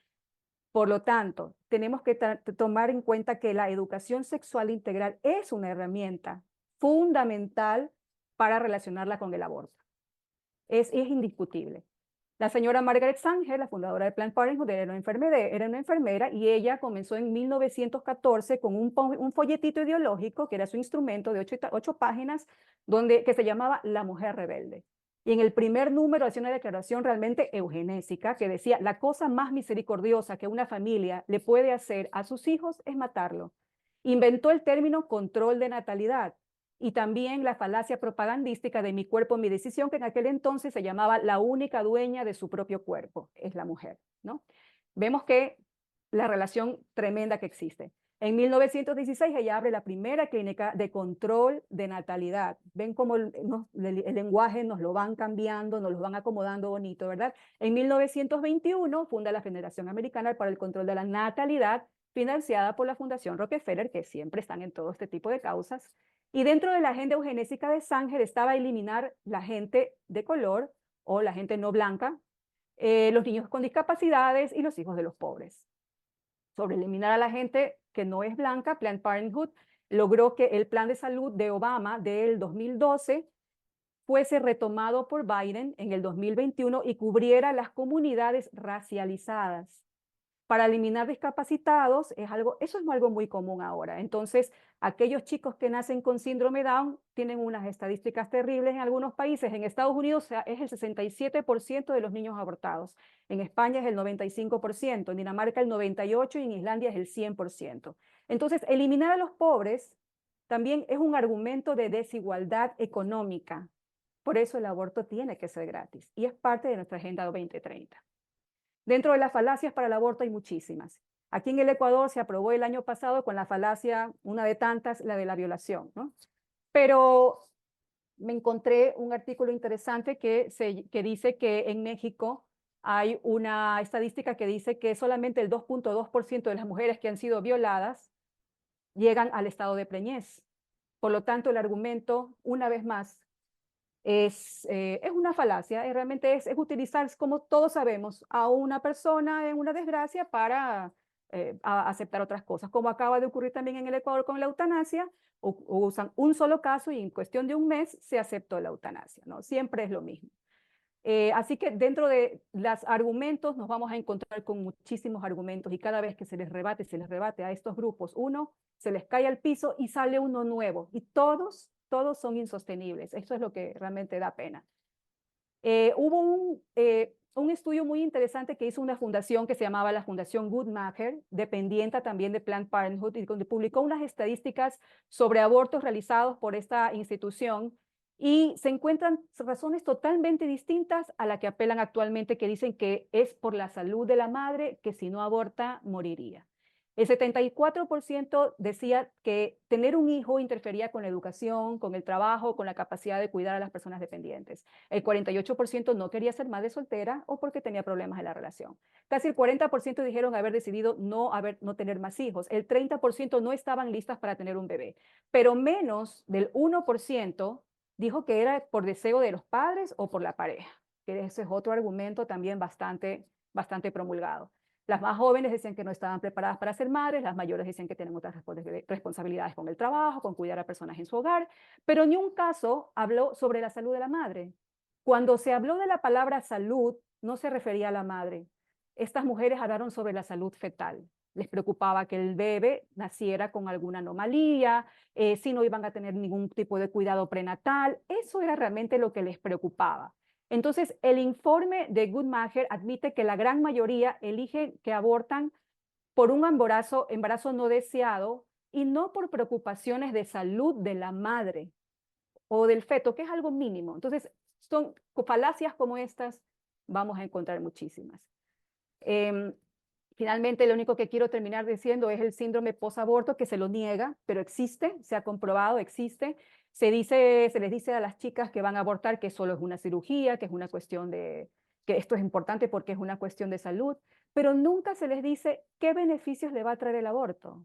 Por lo tanto, tenemos que tomar en cuenta que la educación sexual integral es una herramienta fundamental para relacionarla con el aborto. Es indiscutible. La señora Margaret Sanger, la fundadora de Planned Parenthood, era una enfermera y ella comenzó en 1914 con un folletito ideológico, que era su instrumento de 8 páginas, que se llamaba La Mujer Rebelde. Y en el primer número hacía una declaración realmente eugenésica que decía, la cosa más misericordiosa que una familia le puede hacer a sus hijos es matarlo. Inventó el término control de natalidad, y también la falacia propagandística de mi cuerpo, mi decisión, que en aquel entonces se llamaba la única dueña de su propio cuerpo, es la mujer, ¿no? Vemos que la relación tremenda que existe. En 1916 ella abre la primera clínica de control de natalidad. Ven cómo el lenguaje nos lo van cambiando, nos lo van acomodando bonito, ¿verdad? En 1921 funda la Federación Americana para el Control de la Natalidad, financiada por la Fundación Rockefeller, que siempre están en todo este tipo de causas. Y dentro de la agenda eugenésica de Sanger estaba eliminar la gente de color o la gente no blanca, los niños con discapacidades y los hijos de los pobres. Sobre eliminar a la gente que no es blanca, Planned Parenthood logró que el plan de salud de Obama del 2012 fuese retomado por Biden en el 2021 y cubriera las comunidades racializadas. Para eliminar discapacitados eso es algo muy común ahora. Entonces, aquellos chicos que nacen con síndrome Down tienen unas estadísticas terribles en algunos países. En Estados Unidos es el 67% de los niños abortados. En España es el 95%, en Dinamarca el 98% y en Islandia es el 100%. Entonces, eliminar a los pobres también es un argumento de desigualdad económica. Por eso el aborto tiene que ser gratis y es parte de nuestra Agenda 2030. Dentro de las falacias para el aborto hay muchísimas. Aquí en el Ecuador se aprobó el año pasado con la falacia, una de tantas, la de la violación, ¿no? Pero me encontré un artículo interesante que dice que en México hay una estadística que dice que solamente el 2.2% de las mujeres que han sido violadas llegan al estado de preñez. Por lo tanto, el argumento, una vez más, es una falacia, realmente es utilizar, como todos sabemos, a una persona en una desgracia para aceptar otras cosas, como acaba de ocurrir también en el Ecuador con la eutanasia, usan un solo caso y en cuestión de un mes se aceptó la eutanasia, ¿no? Siempre es lo mismo. Así que dentro de los argumentos nos vamos a encontrar con muchísimos argumentos y cada vez que se les rebate a estos grupos uno, se les cae al piso y sale uno nuevo y todos son insostenibles. Esto es lo que realmente da pena. Hubo un estudio muy interesante que hizo una fundación que se llamaba la Fundación Guttmacher, dependiente también de Planned Parenthood, y donde publicó unas estadísticas sobre abortos realizados por esta institución y se encuentran razones totalmente distintas a la que apelan actualmente, que dicen que es por la salud de la madre, que si no aborta moriría. El 74% decía que tener un hijo interfería con la educación, con el trabajo, con la capacidad de cuidar a las personas dependientes. El 48% no quería ser madre soltera o porque tenía problemas en la relación. Casi el 40% dijeron haber decidido no tener más hijos. El 30% no estaban listas para tener un bebé. Pero menos del 1% dijo que era por deseo de los padres o por la pareja. Que ese es otro argumento también bastante promulgado. Las más jóvenes decían que no estaban preparadas para ser madres, las mayores decían que tienen otras responsabilidades con el trabajo, con cuidar a personas en su hogar, pero ni un caso habló sobre la salud de la madre. Cuando se habló de la palabra salud, no se refería a la madre. Estas mujeres hablaron sobre la salud fetal. Les preocupaba que el bebé naciera con alguna anomalía, si no iban a tener ningún tipo de cuidado prenatal. Eso era realmente lo que les preocupaba. Entonces, el informe de Guttmacher admite que la gran mayoría eligen que abortan por un embarazo no deseado y no por preocupaciones de salud de la madre o del feto, que es algo mínimo. Entonces, son falacias como estas, vamos a encontrar muchísimas. Finalmente, lo único que quiero terminar diciendo es el síndrome posaborto, que se lo niega, pero existe, se ha comprobado, existe. Se les dice a las chicas que van a abortar que solo es una cirugía, que es una cuestión que esto es importante porque es una cuestión de salud, pero nunca se les dice qué beneficios le va a traer el aborto.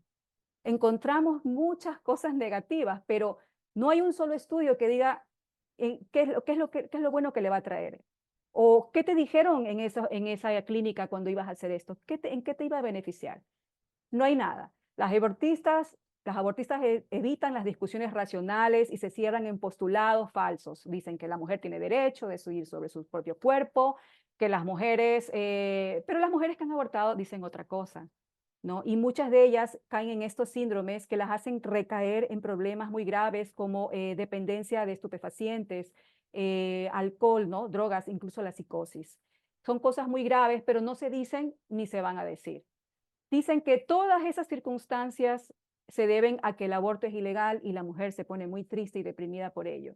Encontramos muchas cosas negativas, pero no hay un solo estudio que diga qué es lo bueno que le va a traer. ¿O qué te dijeron en esa clínica cuando ibas a hacer esto? ¿En qué te iba a beneficiar? No hay nada. Las abortistas evitan las discusiones racionales y se cierran en postulados falsos. Dicen que la mujer tiene derecho de decidir sobre su propio cuerpo, que las mujeres, pero las mujeres que han abortado dicen otra cosa, ¿no? Y muchas de ellas caen en estos síndromes que las hacen recaer en problemas muy graves como dependencia de estupefacientes, alcohol, ¿no? Drogas, incluso la psicosis. Son cosas muy graves, pero no se dicen ni se van a decir. Dicen que todas esas circunstancias se deben a que el aborto es ilegal y la mujer se pone muy triste y deprimida por ello.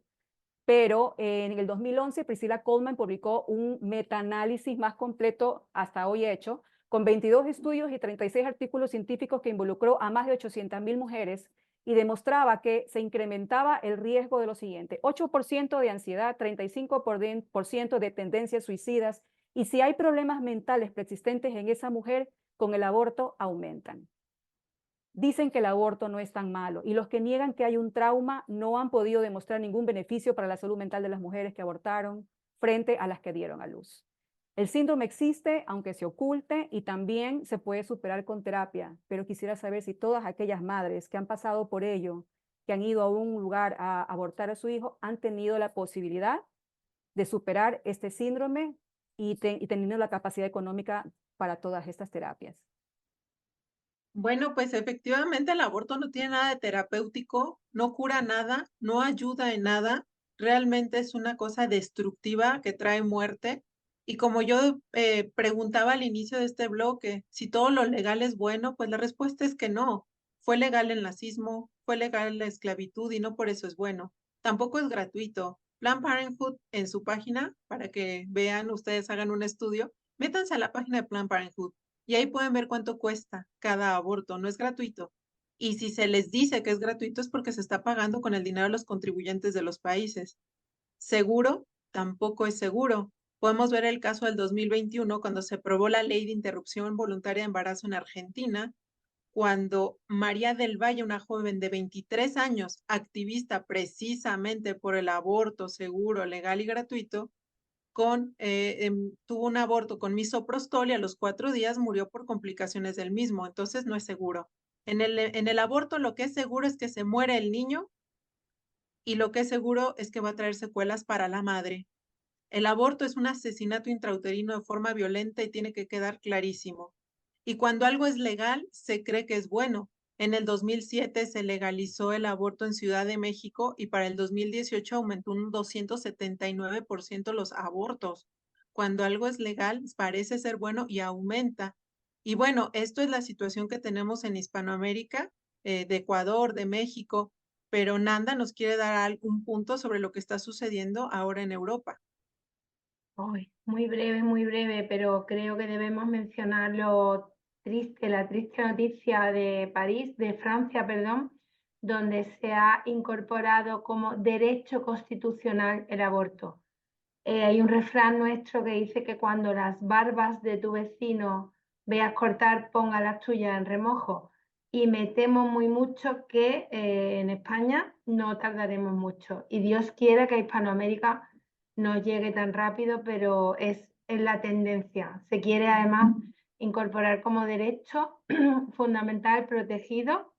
Pero en el 2011 Priscilla Coleman publicó un metaanálisis más completo hasta hoy hecho, con 22 estudios y 36 artículos científicos que involucró a más de 800,000 mujeres y demostraba que se incrementaba el riesgo de lo siguiente: 8% de ansiedad, 35% de tendencias suicidas, y si hay problemas mentales persistentes en esa mujer, con el aborto aumentan. Dicen que el aborto no es tan malo y los que niegan que hay un trauma no han podido demostrar ningún beneficio para la salud mental de las mujeres que abortaron frente a las que dieron a luz. El síndrome existe, aunque se oculte, y también se puede superar con terapia, pero quisiera saber si todas aquellas madres que han pasado por ello, que han ido a un lugar a abortar a su hijo, han tenido la posibilidad de superar este síndrome y teniendo la capacidad económica para todas estas terapias. Bueno, pues efectivamente el aborto no tiene nada de terapéutico, no cura nada, no ayuda en nada, realmente es una cosa destructiva que trae muerte. Y como yo preguntaba al inicio de este bloque, si todo lo legal es bueno, pues la respuesta es que no. Fue legal el nazismo, fue legal la esclavitud y no por eso es bueno. Tampoco es gratuito. Planned Parenthood en su página, para que vean, ustedes hagan un estudio, métanse a la página de Planned Parenthood y ahí pueden ver cuánto cuesta cada aborto, no es gratuito. Y si se les dice que es gratuito es porque se está pagando con el dinero de los contribuyentes de los países. Seguro, tampoco es seguro. Podemos ver el caso del 2021 cuando se aprobó la ley de interrupción voluntaria de embarazo en Argentina, cuando María del Valle, una joven de 23 años, activista precisamente por el aborto seguro, legal y gratuito, tuvo un aborto con misoprostol y a los 4 días murió por complicaciones del mismo, entonces no es seguro. En el aborto lo que es seguro es que se muere el niño y lo que es seguro es que va a traer secuelas para la madre. El aborto es un asesinato intrauterino de forma violenta y tiene que quedar clarísimo. Y cuando algo es legal, se cree que es bueno. En el 2007 se legalizó el aborto en Ciudad de México y para el 2018 aumentó un 279% los abortos. Cuando algo es legal, parece ser bueno y aumenta. Y bueno, esto es la situación que tenemos en Hispanoamérica, de Ecuador, de México, pero Nanda nos quiere dar algún punto sobre lo que está sucediendo ahora en Europa. Ay, muy breve, pero creo que debemos mencionar lo triste, la triste noticia de París, de Francia, perdón, donde se ha incorporado como derecho constitucional el aborto. Hay un refrán nuestro que dice que cuando las barbas de tu vecino veas cortar, ponga las tuyas en remojo. Y me temo muy mucho que en España no tardaremos mucho. Y Dios quiera que a Hispanoamérica no llegue tan rápido, pero es la tendencia. Se quiere además incorporar como derecho fundamental protegido,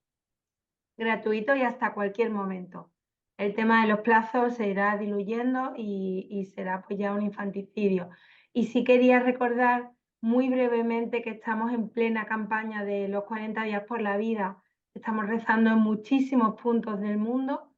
gratuito y hasta cualquier momento. El tema de los plazos se irá diluyendo y será pues ya un infanticidio. Y sí quería recordar muy brevemente que estamos en plena campaña de los 40 días por la vida. Estamos rezando en muchísimos puntos del mundo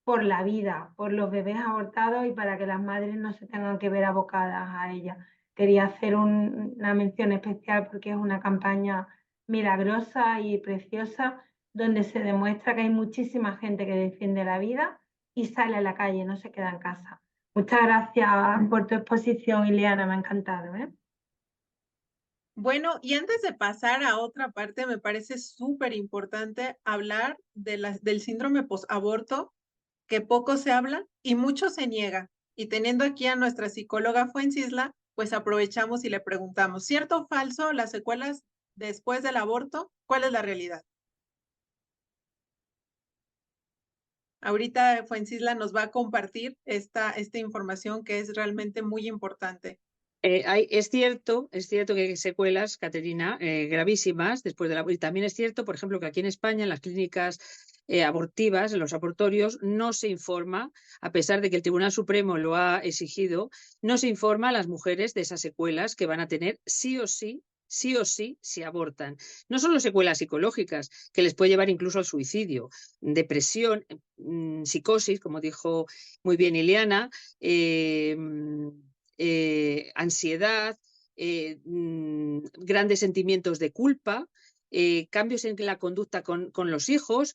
por la vida, por los bebés abortados y para que las madres no se tengan que ver abocadas a ella. Quería hacer una mención especial porque es una campaña milagrosa y preciosa donde se demuestra que hay muchísima gente que defiende la vida y sale a la calle, no se queda en casa. Muchas gracias por tu exposición, Ileana, me ha encantado, ¿eh? Bueno, y antes de pasar a otra parte, me parece súper importante hablar del síndrome posaborto, que poco se habla y mucho se niega. Y teniendo aquí a nuestra psicóloga Fuencisla, pues aprovechamos y le preguntamos, ¿cierto o falso las secuelas después del aborto? ¿Cuál es la realidad? Ahorita Fuencisla nos va a compartir esta información que es realmente muy importante. Es cierto que hay secuelas, Caterina, gravísimas después de la... Y también es cierto, por ejemplo, que aquí en España, en las clínicas abortivas, en los abortorios, no se informa, a pesar de que el Tribunal Supremo lo ha exigido, no se informa a las mujeres de esas secuelas que van a tener sí o sí, si abortan. No solo secuelas psicológicas, que les puede llevar incluso al suicidio, depresión, psicosis, como dijo muy bien Ileana, ansiedad, grandes sentimientos de culpa, cambios en la conducta con los hijos,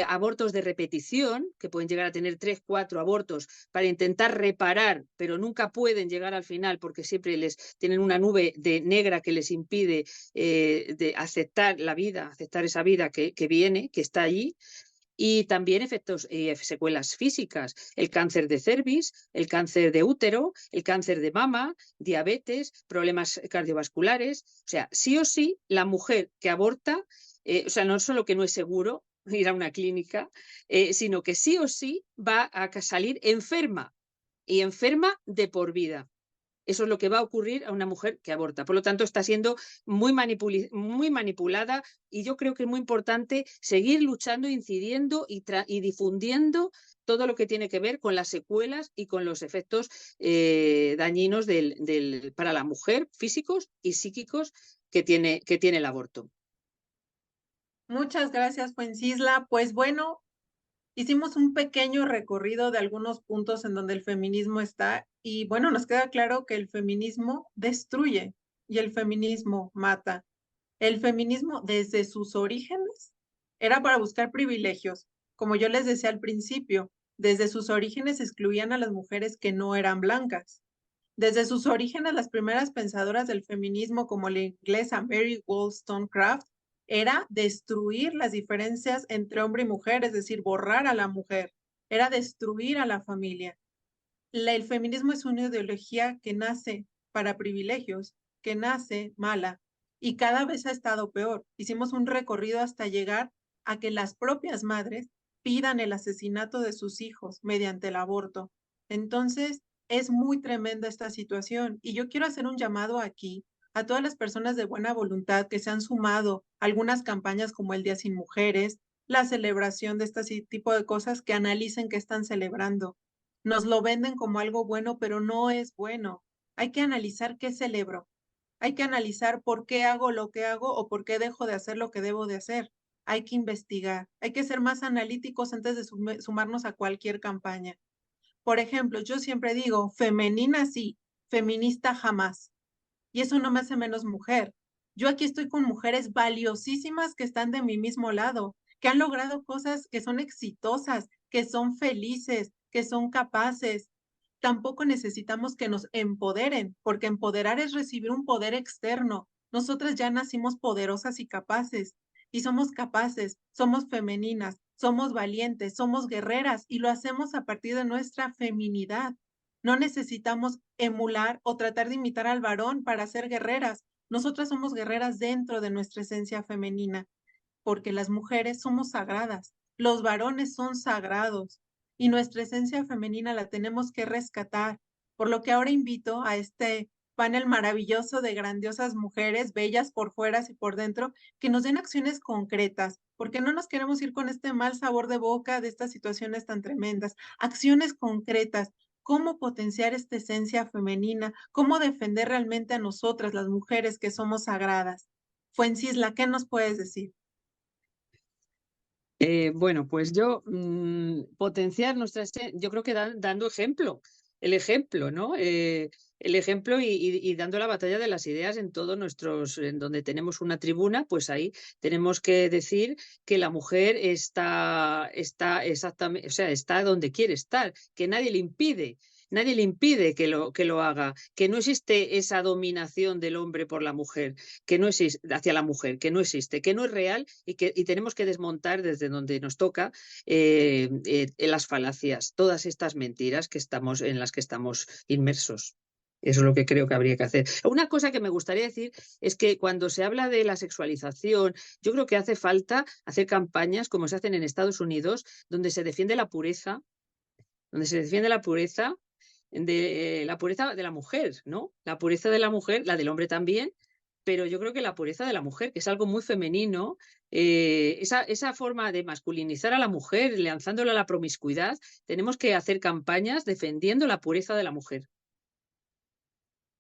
abortos de repetición, que pueden llegar a tener 3, 4 abortos para intentar reparar, pero nunca pueden llegar al final porque siempre les tienen una nube negra que les impide de aceptar la vida, aceptar esa vida que viene, que está allí. Y también efectos y secuelas físicas, el cáncer de cervix, el cáncer de útero, el cáncer de mama, diabetes, problemas cardiovasculares. O sea, sí o sí, la mujer que aborta, o sea, no solo que no es seguro ir a una clínica, sino que sí o sí va a salir enferma y enferma de por vida. Eso es lo que va a ocurrir a una mujer que aborta. Por lo tanto, está siendo muy manipulada y yo creo que es muy importante seguir luchando, incidiendo y difundiendo todo lo que tiene que ver con las secuelas y con los efectos dañinos para la mujer, físicos y psíquicos, que tiene el aborto. Muchas gracias, Fuencisla. Pues bueno, hicimos un pequeño recorrido de algunos puntos en donde el feminismo está y bueno, nos queda claro que el feminismo destruye y el feminismo mata. El feminismo desde sus orígenes era para buscar privilegios. Como yo les decía al principio, desde sus orígenes excluían a las mujeres que no eran blancas. Desde sus orígenes, las primeras pensadoras del feminismo, como la inglesa Mary Wollstonecraft, era destruir las diferencias entre hombre y mujer, es decir, borrar a la mujer, era destruir a la familia. El feminismo es una ideología que nace para privilegios, que nace mala y cada vez ha estado peor. Hicimos un recorrido hasta llegar a que las propias madres pidan el asesinato de sus hijos mediante el aborto. Entonces, es muy tremenda esta situación y yo quiero hacer un llamado aquí a todas las personas de buena voluntad que se han sumado a algunas campañas como el Día Sin Mujeres, la celebración de este tipo de cosas, que analicen qué están celebrando. Nos lo venden como algo bueno, pero no es bueno. Hay que analizar qué celebro. Hay que analizar por qué hago lo que hago o por qué dejo de hacer lo que debo de hacer. Hay que investigar. Hay que ser más analíticos antes de sumarnos a cualquier campaña. Por ejemplo, yo siempre digo, femenina sí, feminista jamás. Y eso no me hace menos mujer. Yo aquí estoy con mujeres valiosísimas que están de mi mismo lado, que han logrado cosas que son exitosas, que son felices, que son capaces. Tampoco necesitamos que nos empoderen, porque empoderar es recibir un poder externo. Nosotras ya nacimos poderosas y capaces, y somos capaces, somos femeninas, somos valientes, somos guerreras, y lo hacemos a partir de nuestra feminidad. No necesitamos emular o tratar de imitar al varón para ser guerreras. Nosotras somos guerreras dentro de nuestra esencia femenina, porque las mujeres somos sagradas, los varones son sagrados y nuestra esencia femenina la tenemos que rescatar. Por lo que ahora invito a este panel maravilloso de grandiosas mujeres, bellas por fuera y por dentro, que nos den acciones concretas, porque no nos queremos ir con este mal sabor de boca de estas situaciones tan tremendas. Acciones concretas, cómo potenciar esta esencia femenina, cómo defender realmente a nosotras, las mujeres que somos sagradas. Fuencisla, ¿qué nos puedes decir? Bueno, pues yo potenciar yo creo que dando ejemplo, el ejemplo, ¿no? El ejemplo y dando la batalla de las ideas en todos en donde tenemos una tribuna, pues ahí tenemos que decir que la mujer está exactamente, o sea, está donde quiere estar, que nadie le impide. Nadie le impide que lo haga, que no existe esa dominación del hombre por la mujer, que no existe hacia la mujer, que no existe, que no es real y tenemos que desmontar desde donde nos toca las falacias, todas estas mentiras en las que estamos inmersos. Eso es lo que creo que habría que hacer. Una cosa que me gustaría decir es que cuando se habla de la sexualización, yo creo que hace falta hacer campañas como se hacen en Estados Unidos, donde se defiende la pureza, la pureza de la mujer, ¿no? La pureza de la mujer, la del hombre también, pero yo creo que la pureza de la mujer, que es algo muy femenino, esa forma de masculinizar a la mujer, lanzándola a la promiscuidad, tenemos que hacer campañas defendiendo la pureza de la mujer.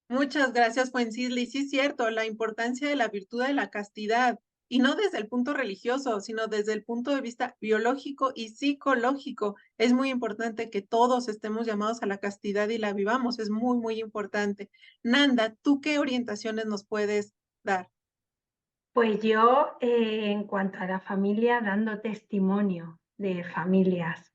Muchas gracias, Fuencisla. Y sí es cierto, la importancia de la virtud de la castidad, y no desde el punto religioso, sino desde el punto de vista biológico y psicológico. Es muy importante que todos estemos llamados a la castidad y la vivamos. Es muy, muy importante. Nanda, ¿tú qué orientaciones nos puedes dar? Pues yo, en cuanto a la familia, dando testimonio de familias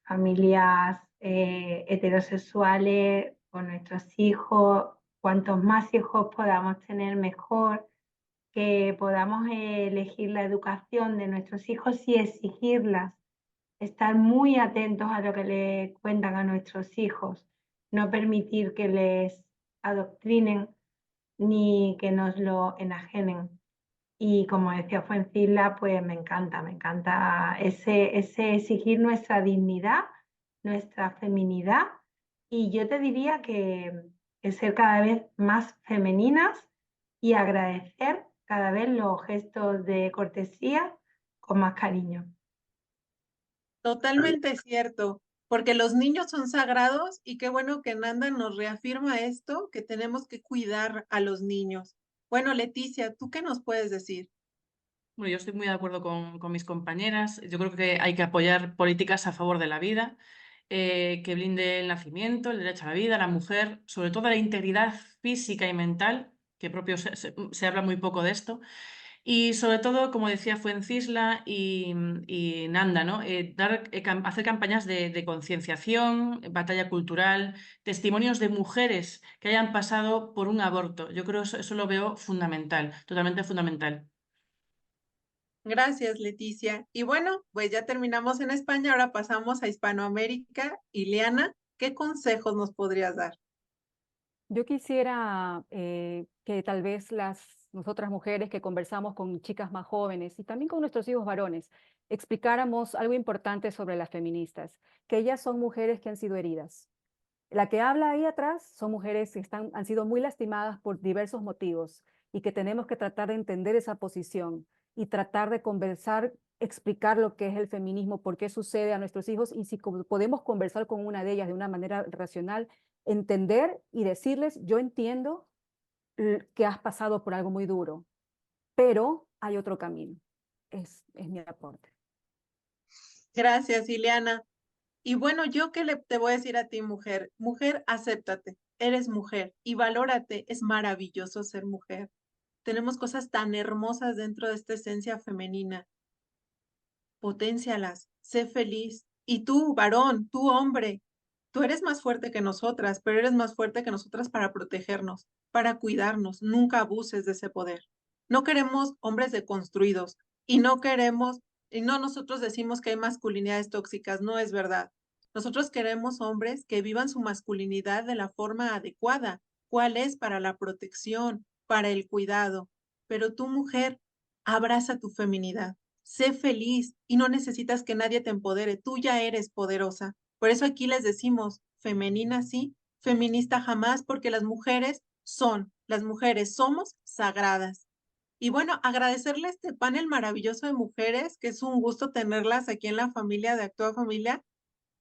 heterosexuales con nuestros hijos, cuantos más hijos podamos tener, mejor, que podamos elegir la educación de nuestros hijos y exigirlas, estar muy atentos a lo que le cuentan a nuestros hijos, no permitir que les adoctrinen ni que nos lo enajenen. Y como decía Fuencisla, pues me encanta ese exigir nuestra dignidad, nuestra feminidad, y yo te diría que ser cada vez más femeninas y agradecer cada vez los gestos de cortesía con más cariño. Totalmente cierto, porque los niños son sagrados y qué bueno que Nanda nos reafirma esto, que tenemos que cuidar a los niños. Bueno, Leticia, ¿tú qué nos puedes decir? Bueno, yo estoy muy de acuerdo con mis compañeras. Yo creo que hay que apoyar políticas a favor de la vida, que blinde el nacimiento, el derecho a la vida, a la mujer, sobre todo la integridad física y mental, que propio se habla muy poco de esto. Y sobre todo, como decía Fuencisla y Nanda, ¿no? Hacer campañas de concienciación, batalla cultural, testimonios de mujeres que hayan pasado por un aborto. Yo creo eso lo veo fundamental, totalmente fundamental. Gracias, Leticia. Y bueno, pues ya terminamos en España, ahora pasamos a Hispanoamérica. Ileana, ¿qué consejos nos podrías dar? Yo quisiera que tal vez nosotras mujeres que conversamos con chicas más jóvenes y también con nuestros hijos varones, explicáramos algo importante sobre las feministas, que ellas son mujeres que han sido heridas. La que habla ahí atrás son mujeres que han sido muy lastimadas por diversos motivos y que tenemos que tratar de entender esa posición y tratar de conversar, explicar lo que es el feminismo, por qué sucede a nuestros hijos y si podemos conversar con una de ellas de una manera racional, entender y decirles, yo entiendo que has pasado por algo muy duro, pero hay otro camino. Es mi aporte. Gracias, Ileana. Y bueno, yo te voy a decir a ti, mujer, mujer, acéptate, eres mujer y valórate, es maravilloso ser mujer. Tenemos cosas tan hermosas dentro de esta esencia femenina. Poténcialas, sé feliz. Y tú, varón, tú, hombre, tú eres más fuerte que nosotras, pero eres más fuerte que nosotras para protegernos, para cuidarnos. Nunca abuses de ese poder. No queremos hombres deconstruidos y no queremos, y no nosotros decimos que hay masculinidades tóxicas, no es verdad. Nosotros queremos hombres que vivan su masculinidad de la forma adecuada. ¿Cuál es? Para la protección, para el cuidado. Pero tú, mujer, abraza tu feminidad. Sé feliz y no necesitas que nadie te empodere. Tú ya eres poderosa. Por eso aquí les decimos, femenina sí, feminista jamás, porque las mujeres somos sagradas. Y bueno, agradecerle a este panel maravilloso de mujeres, que es un gusto tenerlas aquí en la familia de Actúa Familia,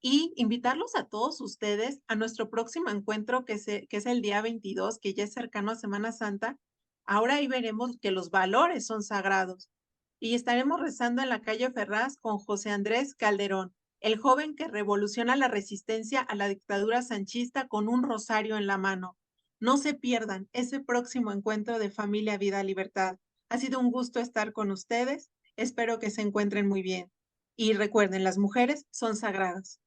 y invitarlos a todos ustedes a nuestro próximo encuentro, que es el día 22, que ya es cercano a Semana Santa. Ahora ahí veremos que los valores son sagrados. Y estaremos rezando en la calle Ferraz con José Andrés Calderón, el joven que revoluciona la resistencia a la dictadura sanchista con un rosario en la mano. No se pierdan ese próximo encuentro de Familia, Vida, Libertad. Ha sido un gusto estar con ustedes. Espero que se encuentren muy bien. Y recuerden, las mujeres son sagradas.